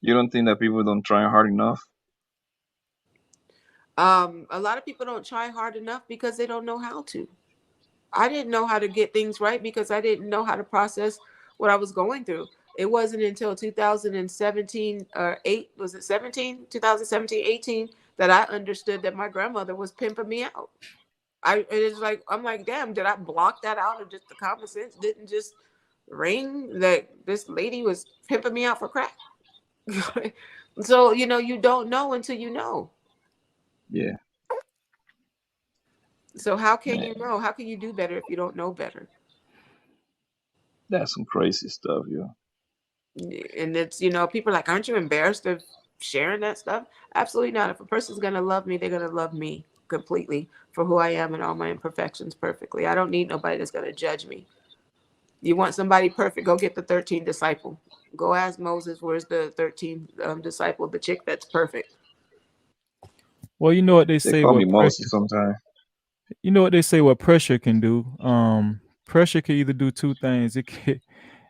you don't think that people don't try hard enough? A lot of people don't try hard enough because they don't know how to. I didn't know how to get things right because I didn't know how to process what I was going through. It wasn't until 2017 or 8, was it 17? 2017, 18, that I understood that my grandmother was pimping me out. It's like, I'm like, damn, did I block that out, or just the common sense didn't just ring that this lady was pimping me out for crack? So, you don't know until you know. Yeah, So how can man, you know? How can you do better if you don't know better? that's some crazy stuff, yo. And it's, people are like, aren't you embarrassed of sharing that stuff? Absolutely not. If a person's going to love me, they're going to love me completely for who I am and all my imperfections perfectly. I don't need nobody that's going to judge me. You want somebody perfect, go get the 13th disciple. Go ask Moses, where's the 13th disciple, the chick that's perfect. Well, you know what they They say call me what Moses pressure. sometimes. You know what they say what pressure can do. Pressure can either do two things.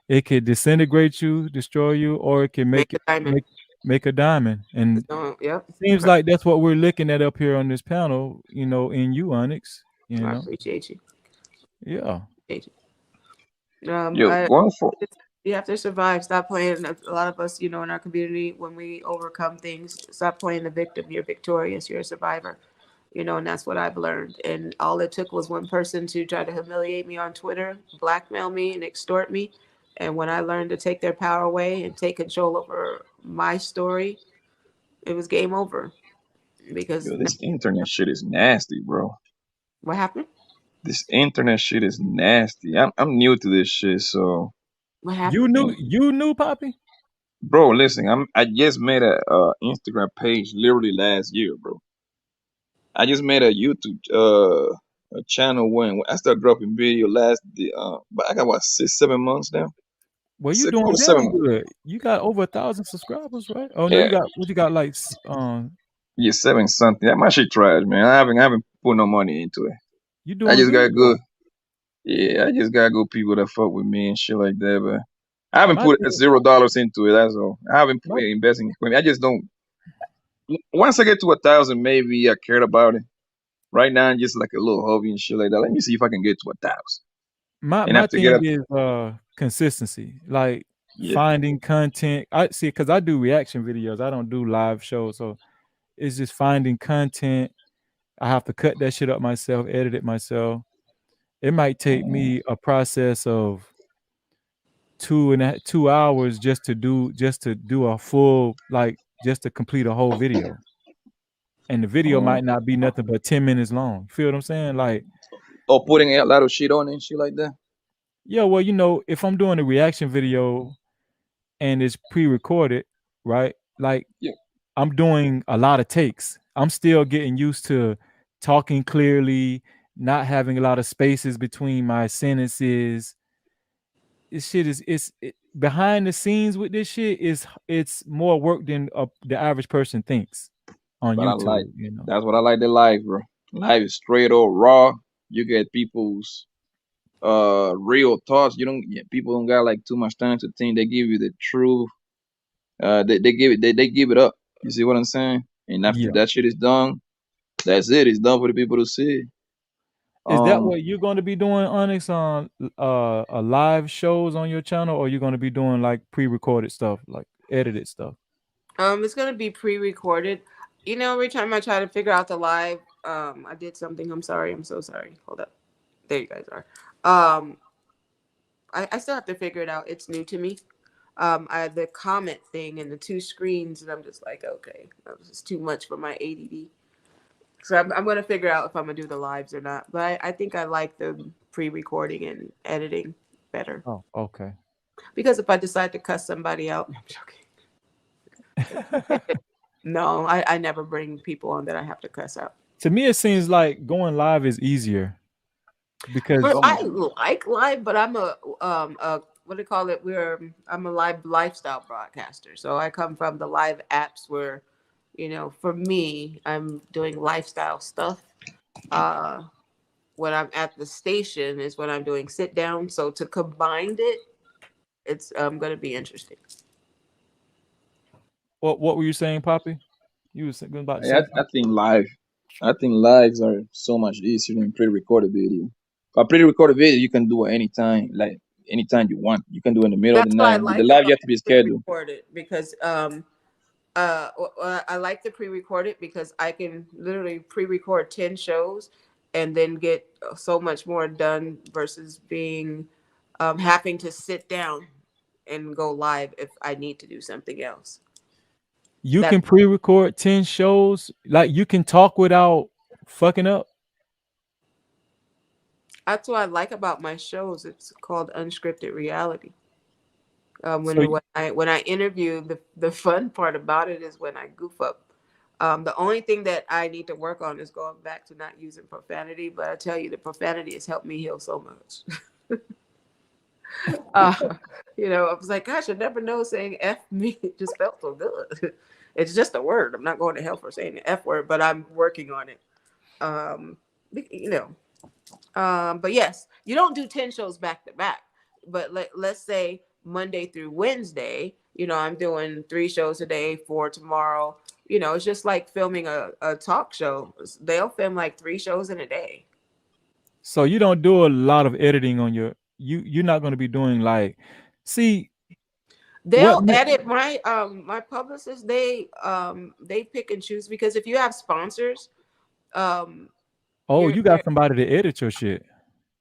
It could disintegrate you, destroy you, or it can Make make a it diamond. make a diamond. And So, yep. it seems like that's what we're looking at up here on this panel. In you, Onyx. You I know. appreciate you. Yeah. Appreciate Yo, I going for You have to survive. Stop playing. A lot of us, in our community, when we overcome things, stop playing the victim. You're victorious. You're a survivor. And that's what I've learned. And all it took was one person to try to humiliate me on Twitter, blackmail me, and extort me. And when I learned to take their power away and take control over my story, it was game over. because Yo, this internet shit is nasty, bro. what happened? This internet shit is nasty. I'm new to this shit, so What You happened? knew you knew Poppy? bro, listen, I just made a Instagram page literally last year, bro. I just made a YouTube a channel when I started dropping video but I got what 6 7 months now. Well, you Six doing over very 7 months. good. You got over 1,000 subscribers, right? Oh no, Yeah, you got what you got like yeah, 7 something. That my shit trash, man. I haven't put no money into it. you I doing just good got though. good. Yeah, I just got good people that fuck with me and shit like that. But I haven't My put thing, $0 into it. That's all. I haven't my put investing in equipment. I just don't. Once I get to 1,000, maybe I cared about it. Right now, I'm just like a little hobby and shit like that. Let me see if I can get to 1,000. my And my after get thing up, is consistency. Like yeah. finding content. I see because I do reaction videos. I don't do live shows, so it's just finding content. I have to cut that shit up myself, edit it myself. It might take Mm. me a process of 2 hours just to do a full like just to complete a whole video. And the video Mm. might not be nothing but 10 minutes long. Feel what I'm saying? Like, Or putting a lot of shit on it and shit like that. yeah, well, if I'm doing a reaction video and it's pre-recorded, right? Like Yeah. I'm doing a lot of takes. I'm still getting used to talking clearly, not having a lot of spaces between my sentences. This shit behind the scenes with this shit it's more work than the average person thinks on But I like YouTube. that's what I like the live, bro. Live is straight or raw. You get people's real thoughts. You don't yeah, people don't got like too much time to think. They give you the truth. They give it up. You see what I'm saying? And after Yeah. that shit is done, that's it. It's done for the people to see. Is that Um, what you're going to be doing, Onyx, on live shows on your channel, or you're going to be doing like pre-recorded stuff, like edited stuff? It's gonna be pre-recorded. Every time I try to figure out the live, I did something. I'm sorry. I'm so sorry. Hold up. There you guys are. Um, I still have to figure it out. It's new to me. I the comment thing and the two screens, and I'm just like, okay, that was just too much for my ADD. So I'm gonna figure out if I'm gonna do the lives or not. But I think I like the pre-recording and editing better Oh, okay. because if I decide to cuss somebody out, I'm joking. No, I never bring people on that I have to cuss out. To me, it seems like going live is easier But because oh, I like live, but I'm a what do you call it? I'm a live lifestyle broadcaster. So I come from the live apps where, for me, I'm doing lifestyle stuff. Uh, when I'm at the station is when I'm doing sit down. So to combine it, it's gonna be interesting. what were you saying, Poppy? You was about to say I something. think live. I think lives are so much easier than pre-recorded video. A pre-recorded video you can do anytime, like anytime you want. You can do it in the middle of the That's what I night. With the like live, you about have to be scheduled. pre-recorded because I like the pre-recorded because I can literally pre-record 10 shows and then get so much more done versus being having to sit down and go live if I need to do something else. You That can pre-record 10 shows, like you can talk without fucking up. that's what I like about my shows. It's called unscripted reality. So When I interview, the fun part about it is when I goof up. The only thing that I need to work on is going back to not using profanity. But I tell you, the profanity has helped me heal so much. uh, I was like, gosh, I never know saying "f me." It just felt so good. It's just a word. I'm not going to hell for saying the F word, but I'm working on it. Um, you know, but yes, you don't do 10 shows back to back. But let's say Monday through Wednesday, I'm doing 3 shows a day for tomorrow. It's just like filming a talk show. They'll film like 3 shows in a day. so you don't do a lot of editing on you're not going to be doing like see what They'll edit my publicists. They pick and choose because if you have sponsors, um, oh, you're you got there. somebody to edit your shit.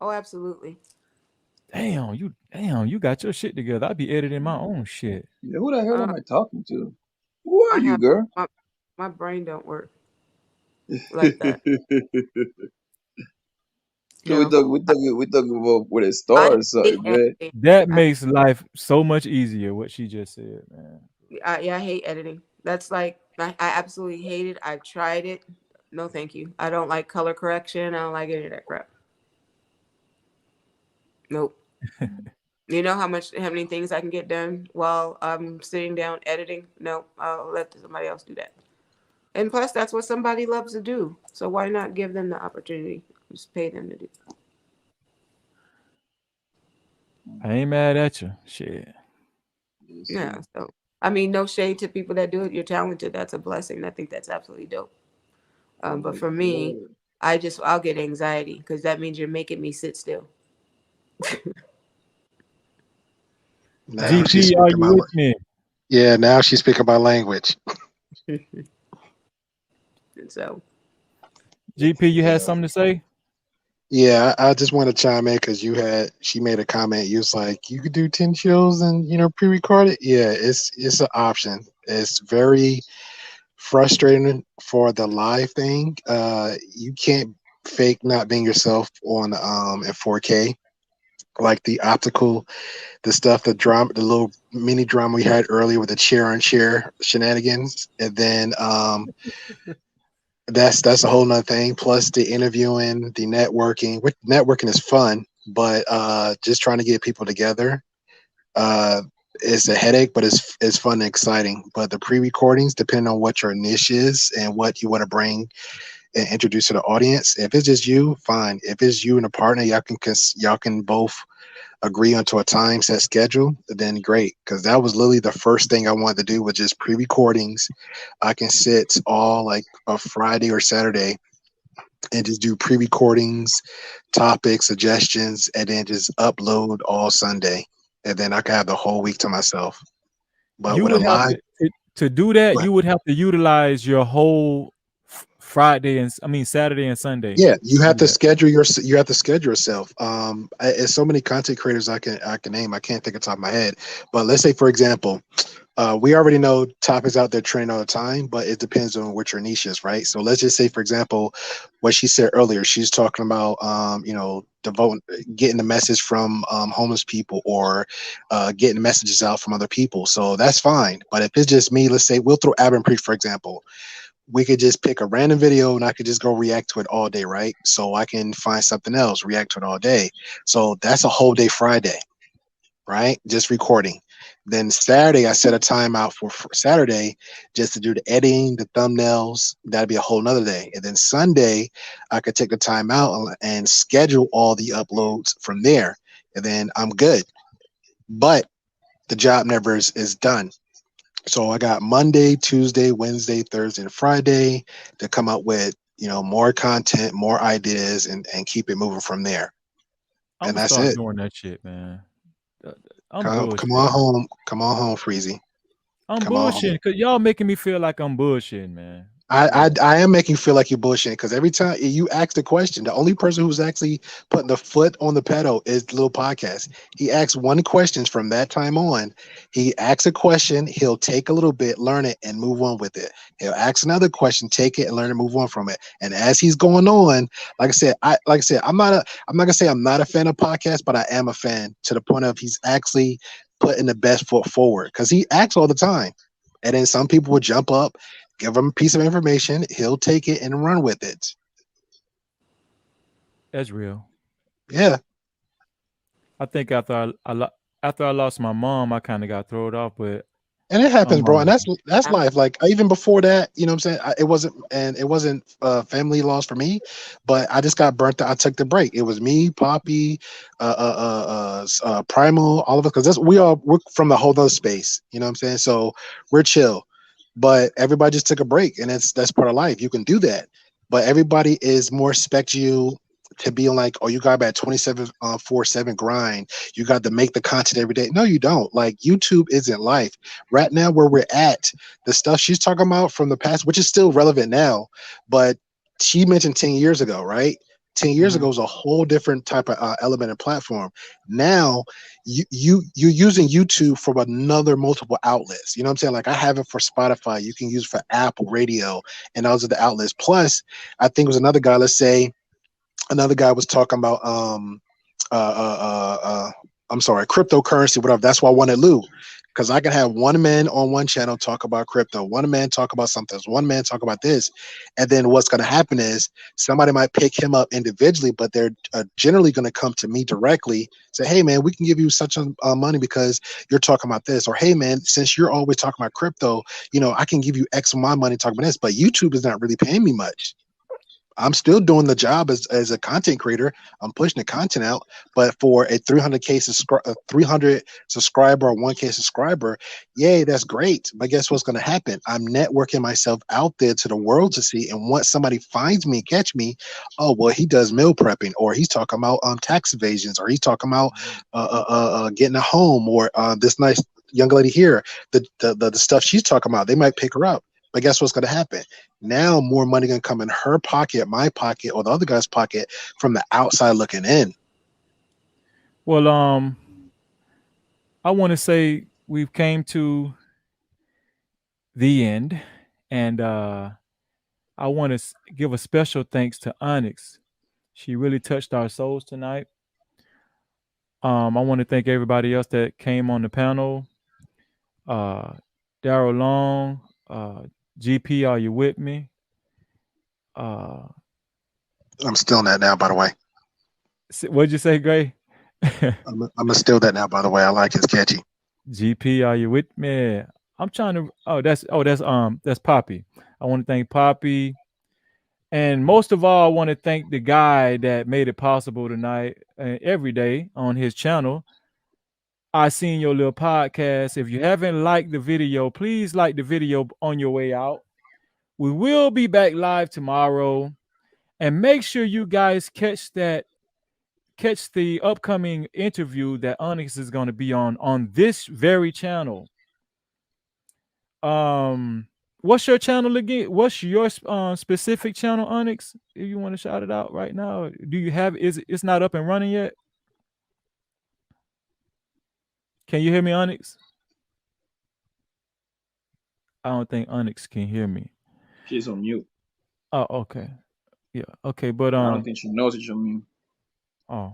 Oh, absolutely. Damn, you got your shit together. I'd be editing my own shit. Yeah, who the hell am Um, I talking to? Who are I you, have girl? my brain don't work. like that. So we No, talk, we talk, we talk about with a I star or hate something, man. editing. That I, makes life so much easier. What she just said, man. yeah, I hate editing. That's like I absolutely hate it. I've tried it. No, thank you. I don't like color correction. I don't like any of that crap. Nope. You know how many things I can get done while I'm sitting down editing? No, I'll let somebody else do that. And plus, that's what somebody loves to do. So why not give them the opportunity? Just pay them to do. I ain't mad at you. Shit. Yes, sir. Yeah. So I mean, no shade to people that do it. You're talented. That's a blessing. I think that's absolutely dope. But for me, Yeah. I'll get anxiety because that means you're making me sit still. Now she's GP, are speaking you my with me? yeah. Now she's speaking my language. And so GP, you had Yeah. something to say? Yeah, I just want to chime in because she made a comment. You was like, you could do 10 shows and pre-record it. Yeah, it's an option. It's very frustrating for the live thing. You can't fake not being yourself on in 4K. Like the optical, the stuff, the drama, the little mini drama we had earlier with the chair on chair shenanigans, and then that's a whole nother thing. Plus the interviewing, the networking. Which networking is fun, but just trying to get people together uh is a headache, but it's fun and exciting. But the pre-recordings, depending on what your niche is and what you want to bring and introduce to the audience. If it's just you, fine. If it's you and a partner, y'all can both agree onto a time set schedule, then great. Because that was literally the first thing I wanted to do was just pre-recordings. I can sit all like a Friday or Saturday and just do pre-recordings, topics, suggestions, and then just upload all Sunday. And then I can have the whole week to myself. But You with a would have live, to do that. but You would have to utilize your whole Friday and Saturday and Sunday yeah, you to have do to that. schedule you have to schedule yourself. There's so many content creators I can name. I can't think of the top of my head. But let's say, for example, we already know topics out there trend all the time, but it depends on what your niche is, right? So let's just say, for example, what she said earlier, she's talking about, devoting, getting the message from homeless people or getting messages out from other people. So that's fine. But if it's just me, let's say we'll throw Abin Pre, for example, we could just pick a random video and I could just go react to it all day, right? So I can find something else, react to it all day. So that's a whole day Friday, right? Just recording. Then Saturday, I set a time out for Saturday just to do the editing, the thumbnails. That'd be a whole nother day. And then Sunday, I could take the time out and schedule all the uploads from there. And then I'm good. But the job never is done. So I got Monday, Tuesday, Wednesday, Thursday, and Friday to come up with, more content, more ideas, and keep it moving from there. I'm And gonna that's start it. doing that shit, man. Uh, I'm Come on bullshitting. home. Come on home, Freezy. I'm Come on bullshitting home. because y'all making me feel like I'm bullshitting, man. I, Yeah. I am making you feel like you're bullshitting because every time you ask the question, the only person who's actually putting the foot on the pedal is the little podcast. He asks one question from that time on. He asks a question, he'll take a little bit, learn it, and move on with it. He'll ask another question, take it, and learn and move on from it. And as he's going on, I'm not gonna say I'm not a fan of podcasts, but I am a fan to the point of he's actually putting the best foot forward because he acts all the time. And then some people will jump up, give him a piece of information, he'll take it and run with it. That's real. Yeah, I think after I lost my mom, I kind of got thrown off, but and it happens, I'm bro. And that's I'm life. Like even before that, you know what I'm saying? It wasn't family loss for me, but I just got burnt out. I took the break. It was me, Poppy, Primal, all of us, because we're from the whole other space. You know what I'm saying? So we're chill, but everybody just took a break, and that's part of life. You can do that, but everybody is more expect you to be like, oh, you got that 27 4/7 grind. You got to make the content every day. No, you don't. Like YouTube isn't life. Right now, where we're at, the stuff she's talking about from the past, which is still relevant now, but she mentioned 10 years ago, right? 10 years ago was a whole different type of element and platform. Now you're using YouTube from another multiple outlets. You know what I'm saying? Like I have it for Spotify. You can use it for Apple Radio, and those are the outlets. Plus, I think it was another guy. Let's say another guy was talking about uh, uh, I'm sorry, cryptocurrency, whatever. That's why I wanted Lou, because I can have one man on one channel talk about crypto, one man talk about something, one man talk about this, and then what's going to happen is somebody might pick him up individually, but they're generally going to come to me directly, say, "Hey man, we can give you such a money because you're talking about this," or "Hey man, since you're always talking about crypto, I can give you X of my money talking about this." But YouTube is not really paying me much. I'm still doing the job as a content creator. I'm pushing the content out, but for a 300 subscriber or 1K subscriber, yay, that's great. But guess what's going to happen? I'm networking myself out there to the world to see. And once somebody finds me, catch me, oh well, he does meal prepping, or he's talking about tax evasions, or he's talking about getting a home, or this nice young lady here, the stuff she's talking about. They might pick her up. But guess what's going to happen? Now more money going to come in her pocket, my pocket, or the other guy's pocket from the outside looking in. Well, I want to say we've came to the end, and I want to give a special thanks to Onyx. She really touched our souls tonight. I want to thank everybody else that came on the panel. Uh, Daryl Long, GP, are you with me? I'm still that now, by the way. What'd you say, Gray? I'm gonna steal that now, by the way. I like his catchy. GP, are you with me? I'm trying to. That's Poppy. I want to thank Poppy, and most of all, I want to thank the guy that made it possible tonight. Every day on his channel, I seen your little podcast. If you haven't liked the video, please like the video on your way out. We will be back live tomorrow, and make sure you guys catch the upcoming interview that Onyx is going to be on this very channel. What's your channel again? What's your specific channel, Onyx? If you want to shout it out right now, do you have? It's not up and running yet? Can you hear me, Onyx? I don't think Onyx can hear me. She's on mute. Oh, okay. Yeah, okay, but I don't think she knows it's on mute. Oh,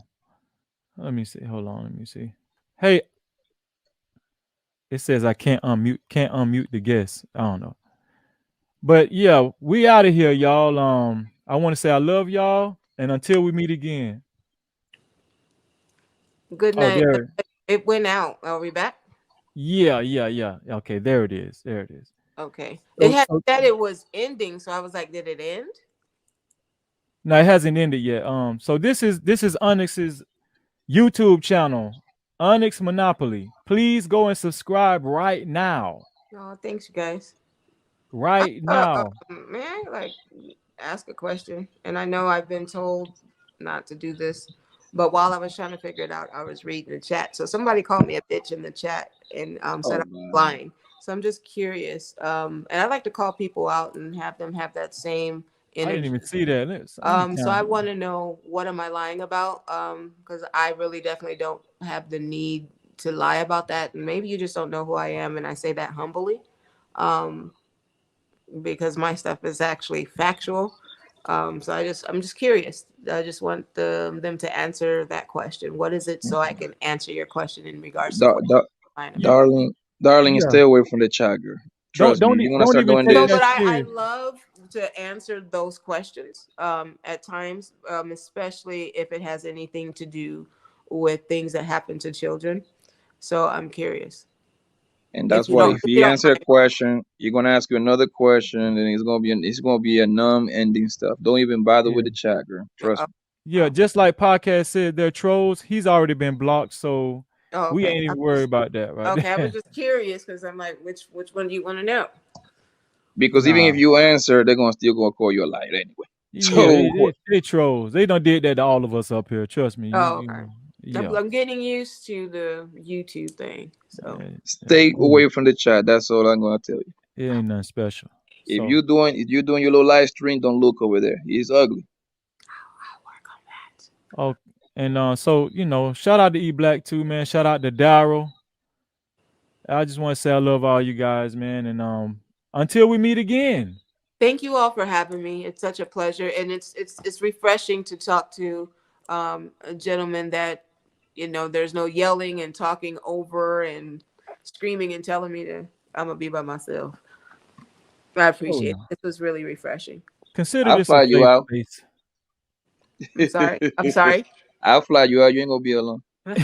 let me see. Hold on, let me see. Hey, it says I can't unmute the guest. I don't know. But yeah, we out of here, y'all. I want to say I love y'all, and until we meet again. Good Oh, night. there. It went out. Are we back? Yeah. Okay, there it is. Okay. So- It had so- said it was ending, so I was like, did it end? No, it hasn't ended yet. So this is Onyx's YouTube channel, Onyx Monopoly. Please go and subscribe right now. No, thanks, you guys. Right now. May I like ask a question? And I know I've been told not to do this, but while I was trying to figure it out, I was reading the chat. So somebody called me a bitch in the chat and said I'm lying. So I'm just curious. And I like to call people out and have them have that same energy. I didn't even see that. So I want to know, what am I lying about? Because I really definitely don't have the need to lie about that. And maybe you just don't know who I am, and I say that humbly. Because my stuff is actually factual. So I'm just curious. I just want them to answer that question. What is it, so I can answer your question in regards to Darling, Yeah. stay away from the chat, girl. Trust me. You want to start even doing take this? No, but that I serious. love to answer those questions at times, especially if it has anything to do with things that happen to children. So I'm curious. And that's If you why don't, if if you he don't answer a mind. question, you're gonna ask you another question, and it's gonna be a numb ending stuff. Don't even bother with the chat, girl. Trust me. Yeah, just like podcast said, they're trolls. He's already been blocked, so Oh, we okay. ain't even worried about that, right? Okay, I was just curious because I'm like, which one do you want to know? Because even Nah. if you answer, they're gonna still gonna call you a liar anyway. Yeah, So they trolls. They done did that to all of us up here. Trust me. Oh, okay. Yeah. I'm getting used to the YouTube thing. So stay away from the chat. That's all I'm gonna tell you. It ain't nothing special. If So, you're doing your little live stream, don't look over there. He's ugly. I'll work on Oh, and so shout out to E Black too, man. Shout out to Daryl. I just want to say I love all you guys, man. And until we meet again. Thank you all for having me. It's such a pleasure, and it's refreshing to talk to a gentleman that there's no yelling and talking over and screaming and telling me I'm gonna be by myself. I appreciate it. This was really refreshing. Consider I'll this fly a you safe out. space. I'm sorry. I'm sorry. I'll fly you out. You ain't gonna be alone. I'm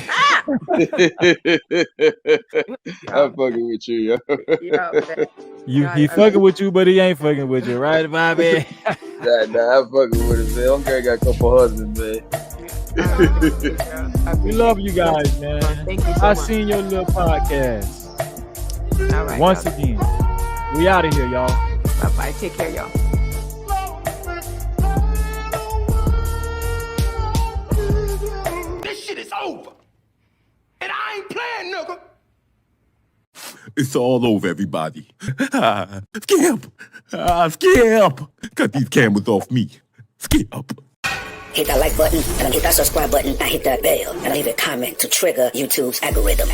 fucking with you, yo. He fucking with you, but he ain't fucking with you, right, Bobby? Nah, I'm fucking with him, man. Don't care, got a couple husbands, man. We love you guys, man. Thank you so much. I seen your little podcast. All right, Once again, we out of here, y'all. Bye-bye. Take care, y'all. This shit is over. And I ain't playing, nigga. It's all over, everybody. Skip. Skip. Cut these cameras off me. Skip. Hit that like button, and hit that subscribe button, and hit that bell, and leave a comment to trigger YouTube's algorithm.